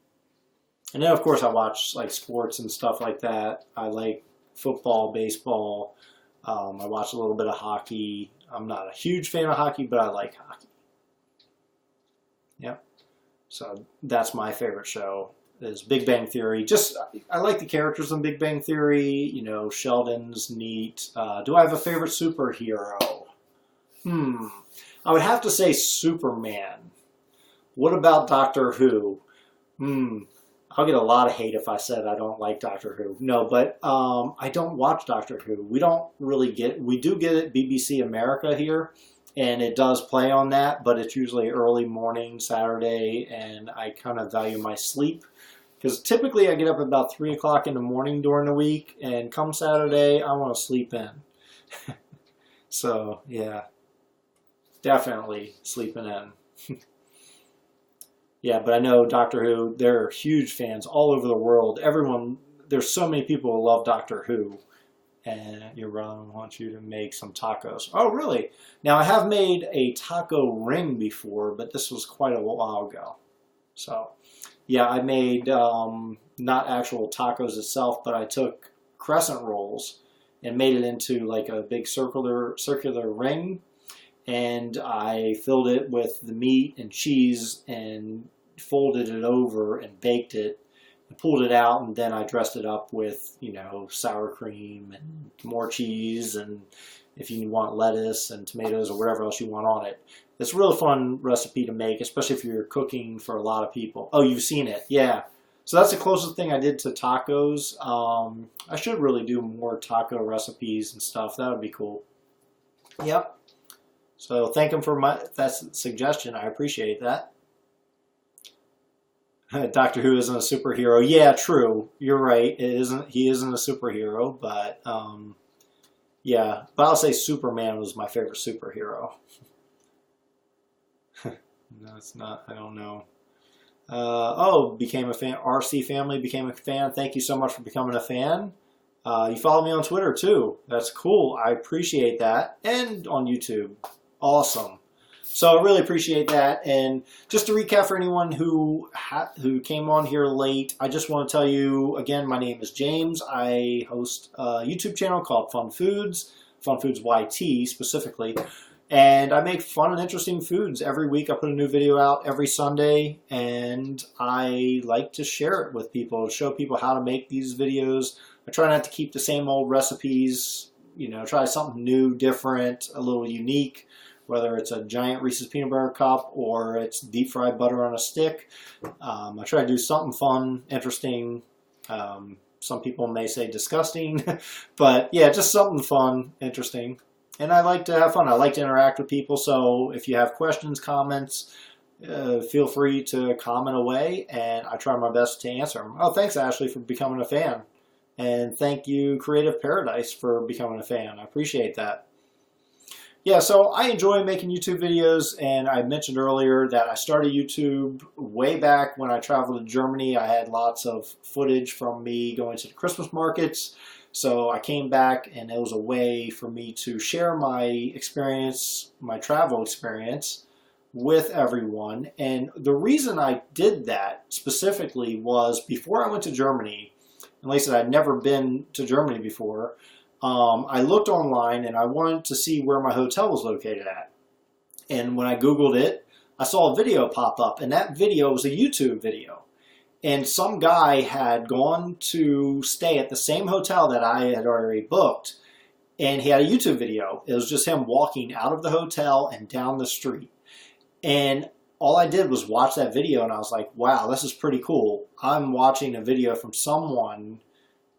And then, of course, I watch like sports and stuff like that. I like football, baseball. I watch a little bit of hockey. I'm not a huge fan of hockey, but I like hockey. Yep. So that's my favorite show is Big Bang Theory. I like the characters in Big Bang Theory. Sheldon's neat. Do I have a favorite superhero? I would have to say Superman. What about Doctor Who? I'll get a lot of hate if I said I don't like Doctor Who. No, but I don't watch Doctor Who. We do get it BBC America here, and it does play on that, but it's usually early morning, Saturday, and I kind of value my sleep. Because typically I get up about 3 o'clock in the morning during the week, and come Saturday, I want to sleep in. So, yeah, definitely sleeping in. Yeah, but I know Doctor Who, they're huge fans all over the world. Everyone, there's so many people who love Doctor Who. And your brother wants you to make some tacos. Oh, really? Now, I have made a taco ring before, but this was quite a while ago. So, yeah, I made not actual tacos itself, but I took crescent rolls and made it into like a big circular ring, and I filled it with the meat and cheese and folded it over and baked it. I pulled it out, and then I dressed it up with, sour cream and more cheese, and if you want lettuce and tomatoes or whatever else you want on it. It's a really fun recipe to make, especially if you're cooking for a lot of people. Oh, you've seen it. Yeah. So that's the closest thing I did to tacos. I should really do more taco recipes and stuff. That would be cool. Yep. So thank him for that suggestion. I appreciate that. Doctor Who isn't a superhero. Yeah, true. You're right. He isn't a superhero, but yeah. But I'll say Superman was my favorite superhero. No, it's not. I don't know. Became a fan. RC family became a fan. Thank you so much for becoming a fan. You follow me on Twitter too. That's cool. I appreciate that. And on YouTube. Awesome. So I really appreciate that. And just to recap for anyone who came on here late, I just want to tell you again, my name is James. I host a YouTube channel called Fun Foods YT specifically. And I make fun and interesting foods. Every week I put a new video out every Sunday, and I like to share it with people, show people how to make these videos. I try not to keep the same old recipes, try something new, different, a little unique, whether it's a giant Reese's peanut butter cup or it's deep fried butter on a stick. I try to do something fun, interesting. Some people may say disgusting, but yeah, just something fun, interesting. And I like to have fun. I like to interact with people. So if you have questions, comments, feel free to comment away, and I try my best to answer them. Oh, thanks, Ashley, for becoming a fan. And thank you, Creative Paradise, for becoming a fan. I appreciate that. Yeah, so I enjoy making YouTube videos, and I mentioned earlier that I started YouTube way back when I traveled to Germany. I had lots of footage from me going to the Christmas markets. So I came back, and it was a way for me to share my experience, my travel experience, with everyone. And the reason I did that specifically was before I went to Germany, and like I said, I'd never been to Germany before, I looked online and I wanted to see where my hotel was located at. And when I Googled it, I saw a video pop up, and that video was a YouTube video. And some guy had gone to stay at the same hotel that I had already booked, and he had a YouTube video. It was just him walking out of the hotel and down the street. And all I did was watch that video, and I was like, wow, this is pretty cool. I'm watching a video from someone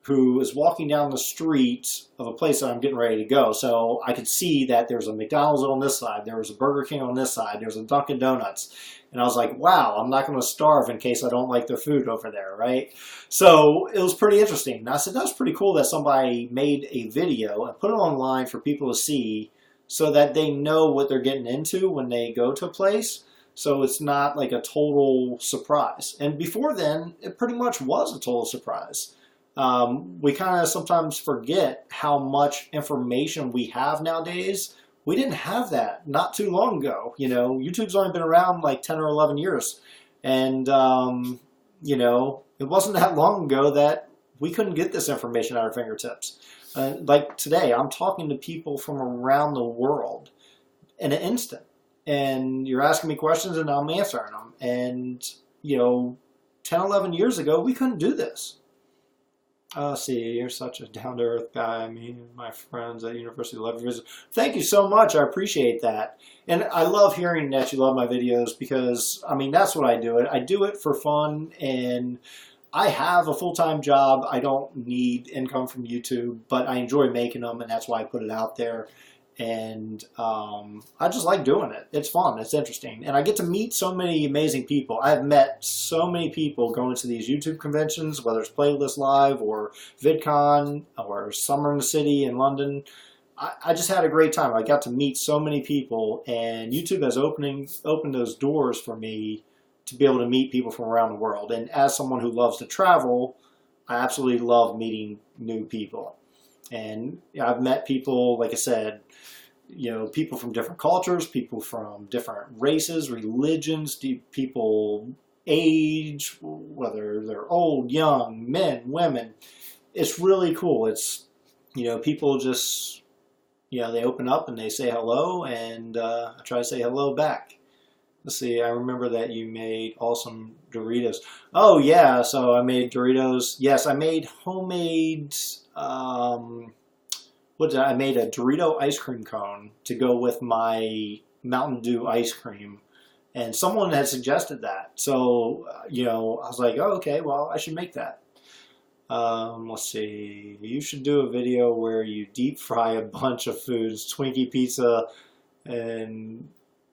who is walking down the street of a place that I'm getting ready to go. So I could see that there's a McDonald's on this side, there was a Burger King on this side, there's a Dunkin' Donuts. And I was like, wow, I'm not going to starve in case I don't like their food over there, right? So it was pretty interesting. And I said, that's pretty cool that somebody made a video and put it online for people to see so that they know what they're getting into when they go to a place. So it's not like a total surprise. And before then, it pretty much was a total surprise. We kind of sometimes forget how much information we have nowadays. We didn't have that not too long ago. YouTube's only been around like 10 or 11 years. And, it wasn't that long ago that we couldn't get this information at our fingertips. Like today, I'm talking to people from around the world in an instant. And you're asking me questions and I'm answering them. And, 10, 11 years ago, we couldn't do this. See, you're such a down-to-earth guy. I mean, my friends at university love your videos. Thank you so much. I appreciate that. And I love hearing that you love my videos because, that's what I do. I do it for fun, and I have a full-time job. I don't need income from YouTube, but I enjoy making them, and that's why I put it out there. And I just like doing it. It's fun. It's interesting. And I get to meet so many amazing people. I've met so many people going to these YouTube conventions, whether it's Playlist Live or VidCon or Summer in the City in London. I just had a great time. I got to meet so many people, and YouTube has opened those doors for me to be able to meet people from around the world. And as someone who loves to travel, I absolutely love meeting new people. And I've met people, like I said, people from different cultures, people from different races, religions, people age, whether they're old, young, men, women. It's really cool. It's, people just, they open up and they say hello, and I try to say hello back. Let's see, I remember that you made awesome Doritos. Oh, yeah, so I made Doritos. Yes, I made homemade, I made a Dorito ice cream cone to go with my Mountain Dew ice cream. And someone had suggested that. So, I was like, oh, okay, well, I should make that. Let's see. You should do a video where you deep fry a bunch of foods, Twinkie pizza, and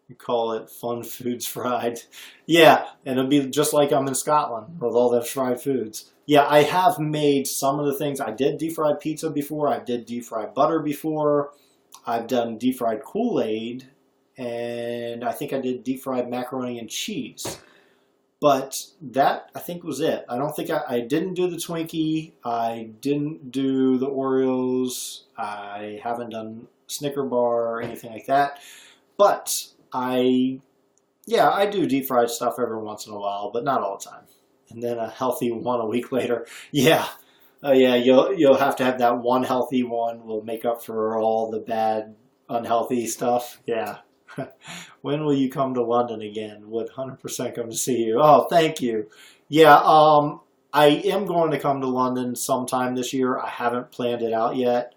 you call it Fun Foods Fried. Yeah, and it'll be just like I'm in Scotland with all those fried foods. Yeah, I have made some of the things. I did deep fried pizza before. I did deep fried butter before. I've done deep fried Kool-Aid. And I think I did deep fried macaroni and cheese. But that, I think, was it. I don't think I didn't do the Twinkie. I didn't do the Oreos. I haven't done Snicker bar or anything like that. But I do deep fried stuff every once in a while, but not all the time. And then a healthy one a week later. Yeah. You'll have to have that one healthy one will make up for all the bad, unhealthy stuff. Yeah. When will you come to London again? Would 100% come to see you. Oh, thank you. Yeah, I am going to come to London sometime this year. I haven't planned it out yet.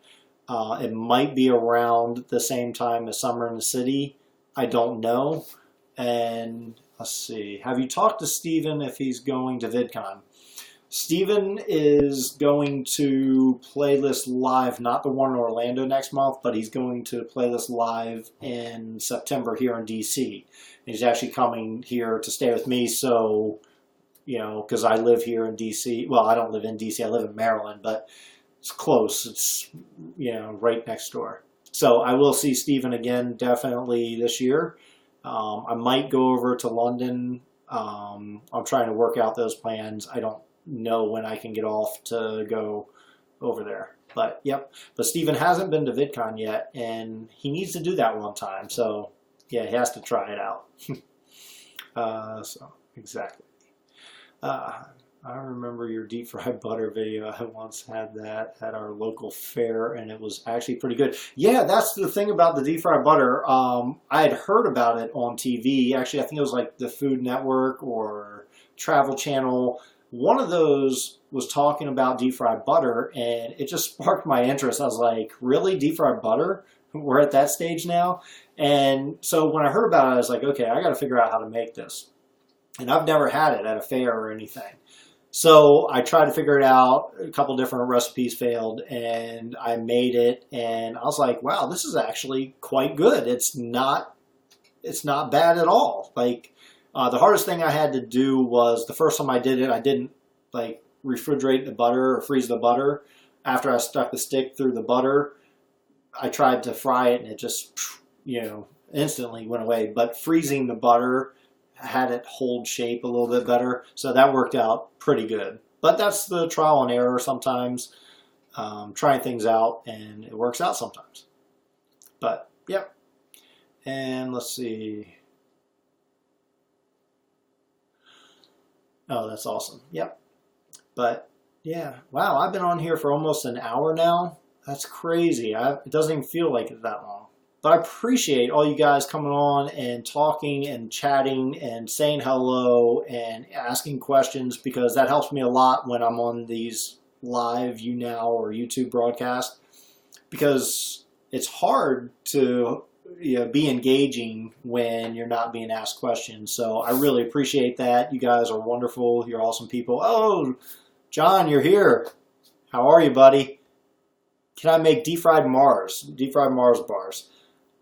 It might be around the same time as Summer in the City. I don't know. And let's see. Have you talked to Steven if he's going to VidCon? Steven is going to Playlist Live, not the one in Orlando next month, but he's going to Playlist Live in September here in DC. And he's actually coming here to stay with me, so, because I live here in DC. Well, I don't live in DC, I live in Maryland, but it's close. It's, right next door. So I will see Steven again definitely this year. I might go over to London. I'm trying to work out those plans. I don't know when I can get off to go over there. But, yep. But Steven hasn't been to VidCon yet, and he needs to do that one time. So, yeah, he has to try it out. Exactly. I remember your deep fried butter video. I once had that at our local fair, and it was actually pretty good. Yeah, that's the thing about the deep fried butter. I had heard about it on TV. Actually, I think it was like the Food Network or Travel Channel. One of those was talking about deep fried butter, and it just sparked my interest. I was like, really? Deep fried butter? We're at that stage now? And so when I heard about it, I was like, okay, I got to figure out how to make this. And I've never had it at a fair or anything. So I tried to figure it out. A couple different recipes failed, and I made it, and I was like, wow, this is actually quite good. It's not bad at all. Like, the hardest thing I had to do was the first time I did it, I didn't like refrigerate the butter or freeze the butter. After I stuck the stick through the butter, I tried to fry it, and it just, instantly went away. But freezing the butter had it hold shape a little bit better, so that worked out pretty good. But that's the trial and error sometimes, trying things out, and it works out sometimes. But, yep. And let's see. Oh, that's awesome. Yep. But, yeah. Wow, I've been on here for almost an hour now. That's crazy. It doesn't even feel like it that long. But I appreciate all you guys coming on and talking and chatting and saying hello and asking questions, because that helps me a lot when I'm on these live YouNow or YouTube broadcasts, because it's hard to be engaging when you're not being asked questions. So I really appreciate that. You guys are wonderful. You're awesome people. Oh, John, you're here. How are you, buddy? Can I make deep fried Mars bars?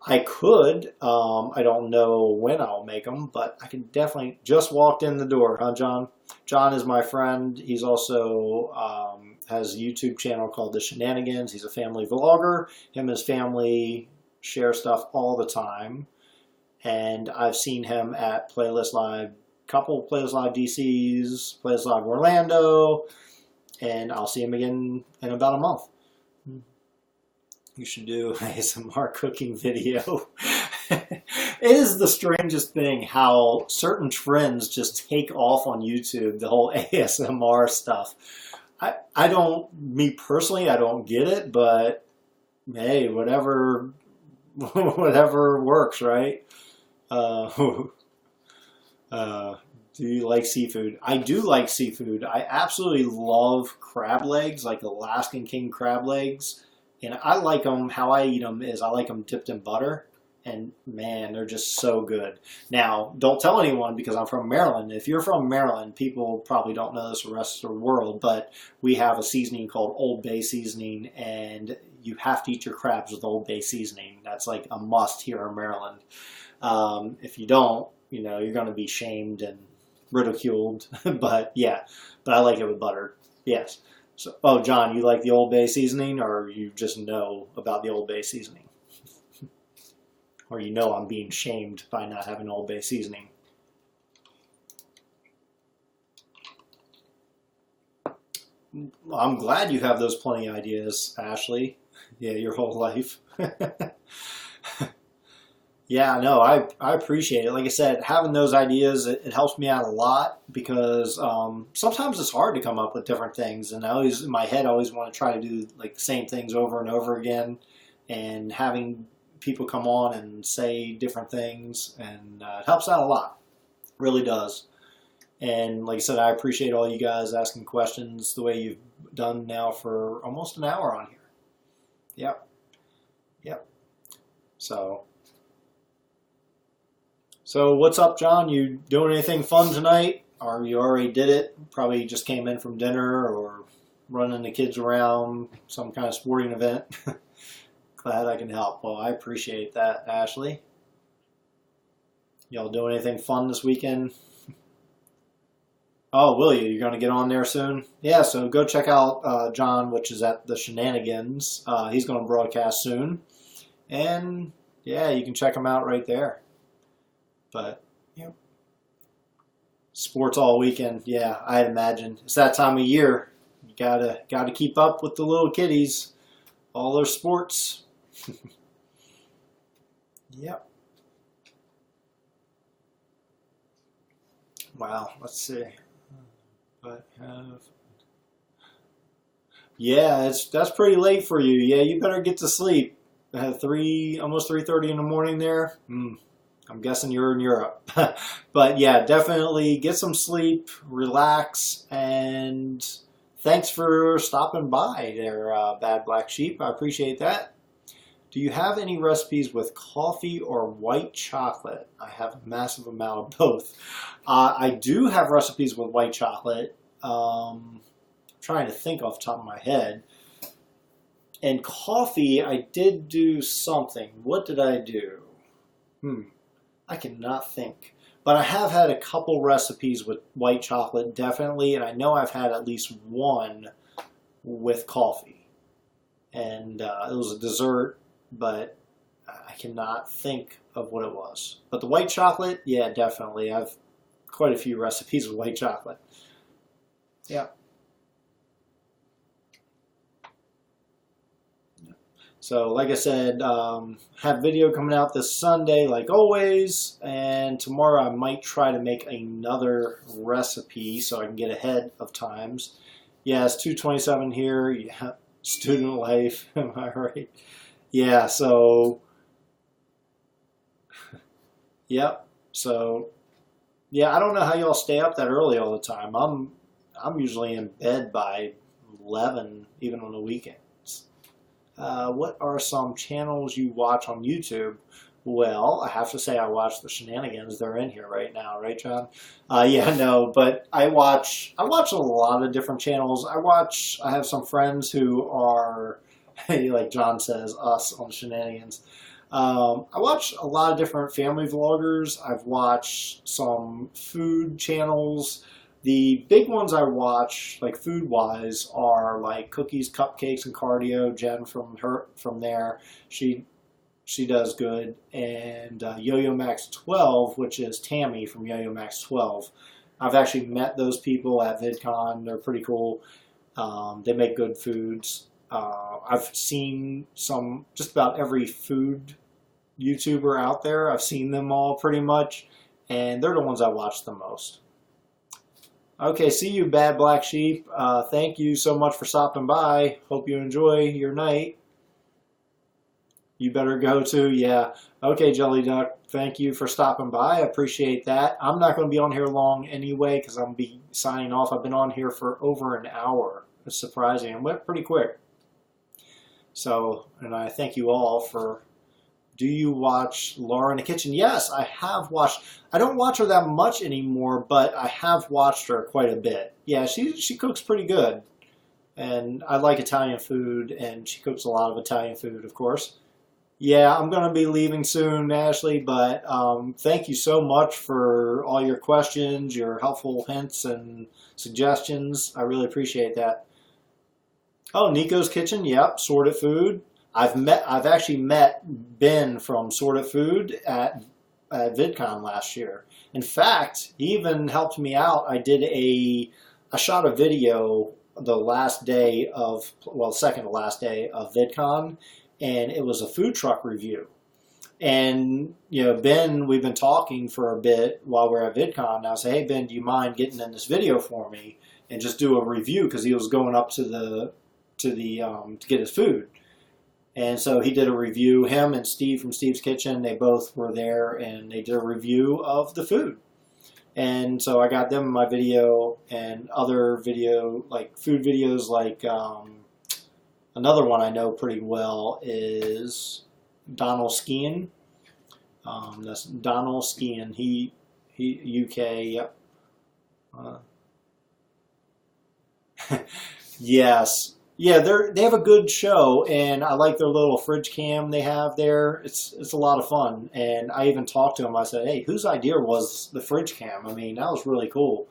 I could. I don't know when I'll make them, but I can definitely. Just walked in the door, huh, John? John is my friend. He's also has a YouTube channel called The Shenanigans. He's a family vlogger. Him and his family share stuff all the time. And I've seen him at Playlist Live couple plays live DCs, plays live Orlando, and I'll see him again in about a month. You should do an ASMR cooking video. It is the strangest thing how certain trends just take off on YouTube, the whole ASMR stuff. I don't, me personally, I don't get it, but hey, whatever works, right? Do you like seafood? I do like seafood. I absolutely love crab legs, like Alaskan king crab legs. And I like them, how I eat them is I like them dipped in butter. And man, they're just so good. Now, don't tell anyone because I'm from Maryland. If you're from Maryland, people probably don't know this the rest of the world, but we have a seasoning called Old Bay seasoning, and you have to eat your crabs with Old Bay seasoning. That's like a must here in Maryland. If you don't, you know, you're going to be shamed and ridiculed. But yeah, but I like it with butter. Yes. So, oh, John, you like the Old Bay seasoning, or you just know about the Old Bay seasoning? Or you know I'm being shamed by not having Old Bay seasoning. I'm glad you have those plenty of ideas, Ashley. Yeah, your whole life. Yeah, no, I appreciate it. Like I said, having those ideas, it helps me out a lot because sometimes it's hard to come up with different things. And I always, in my head, I always want to try to do like the same things over and over again. And having people come on and say different things, and it helps out a lot. It really does. And like I said, I appreciate all you guys asking questions the way you've done now for almost an hour on here. Yep. Yep. So what's up, John? You doing anything fun tonight? Or you already did it? Probably just came in from dinner or running the kids around, some kind of sporting event. Glad I can help. Well, I appreciate that, Ashley. Y'all doing anything fun this weekend? Oh, will you? You're going to get on there soon? Yeah, so go check out John, which is at the Shenanigans. He's going to broadcast soon. And, yeah, you can check him out right there. But, yep. Sports all weekend. Yeah, I'd imagine. It's that time of year. You gotta keep up with the little kiddies. All their sports. Yep. Wow, let's see. But yeah, that's pretty late for you. Yeah, you better get to sleep. Almost 3:30 in the morning there. I'm guessing you're in Europe. But yeah, definitely get some sleep, relax, and thanks for stopping by there, Bad Black Sheep. I appreciate that. Do you have any recipes with coffee or white chocolate? I have a massive amount of both. I do have recipes with white chocolate. I'm trying to think off the top of my head. And coffee, I did do something. What did I do? I cannot think. But I have had a couple recipes with white chocolate, definitely. And I know I've had at least one with coffee. And it was a dessert, but I cannot think of what it was. But the white chocolate, yeah, definitely. I've quite a few recipes with white chocolate. Yeah. So, like I said, have video coming out this Sunday, like always. And tomorrow I might try to make another recipe so I can get ahead of times. Yeah, it's 2:27 here. Yeah, student life. Am I right? Yeah, so, yep. So, yeah, I don't know how y'all stay up that early all the time. I'm usually in bed by 11, even on the weekends. What are some channels you watch on YouTube? Well, I have to say I watch the Shenanigans. They're in here right now, right, John? Yeah, no, but I watch a lot of different channels. I have some friends who are, like John says, us on Shenanigans. I watch a lot of different family vloggers. I've watched some food channels. The big ones I watch, like food-wise, are like Cookies, Cupcakes, and Cardio. Jen from there, she She does good. And Yo-Yo Max 12, which is Tammy from Yo-Yo Max 12. I've actually met those people at VidCon. They're pretty cool. They make good foods. I've seen just about every food YouTuber out there. I've seen them all pretty much, and they're the ones I watch the most. Okay, see you, Bad Black Sheep. Thank you so much for stopping by. Hope you enjoy your night. You better go too, yeah. Okay, Jelly Duck, thank you for stopping by. I appreciate that. I'm not going to be on here long anyway because I'm going to be signing off. I've been on here for over an hour. It's surprising. It went pretty quick. So, and I thank you all for... Do you watch Laura in the Kitchen? Yes, I have watched. I don't watch her that much anymore, but I have watched her quite a bit. Yeah, she cooks pretty good. And I like Italian food, and she cooks a lot of Italian food, of course. Yeah, I'm going to be leaving soon, Ashley, but thank you so much for all your questions, your helpful hints and suggestions. I really appreciate that. Oh, Nico's Kitchen, yep, Sorted Food. I've actually met Ben from Sorted Food at VidCon last year. In fact, he even helped me out. I shot a video the last day of, well, second to last day of VidCon, and it was a food truck review. And, you know, Ben, we've been talking for a bit while we're at VidCon. And I said, hey, Ben, do you mind getting in this video for me and just do a review? Because he was going up to get his food. And so he did a review. Him and Steve from Steve's Kitchen, they both were there, and they did a review of the food. And so I got them in my video, and other video, like food videos, like another one I know pretty well is Donald Skian. That's Donald Skian. He UK. Yep. Yes. Yeah, they have a good show, and I like their little fridge cam they have there. It's a lot of fun, and I even talked to them. I said, hey, whose idea was the fridge cam? I mean, that was really cool.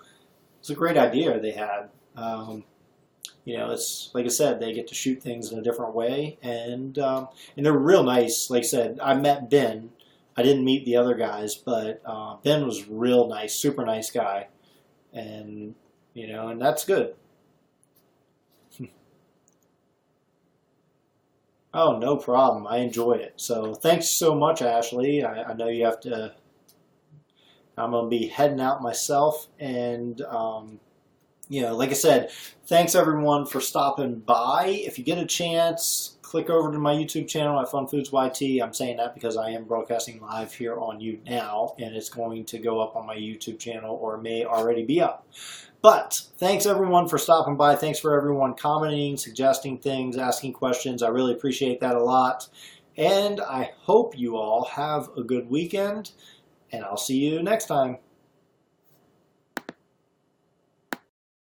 It's a great idea they had. You know, it's like I said, they get to shoot things in a different way, and they're real nice. Like I said, I met Ben. I didn't meet the other guys, but Ben was real nice, super nice guy, and you know, and that's good. Oh, no problem. I enjoyed it. So thanks so much, Ashley. I know you have to... I'm going to be heading out myself. And, you know, like I said, thanks everyone for stopping by. If you get a chance, click over to my YouTube channel at Fun Foods YT. I'm saying that because I am broadcasting live here on YouNow, and it's going to go up on my YouTube channel, or may already be up. But thanks everyone for stopping by. Thanks for everyone commenting, suggesting things, asking questions. I really appreciate that a lot. And I hope you all have a good weekend, and I'll see you next time.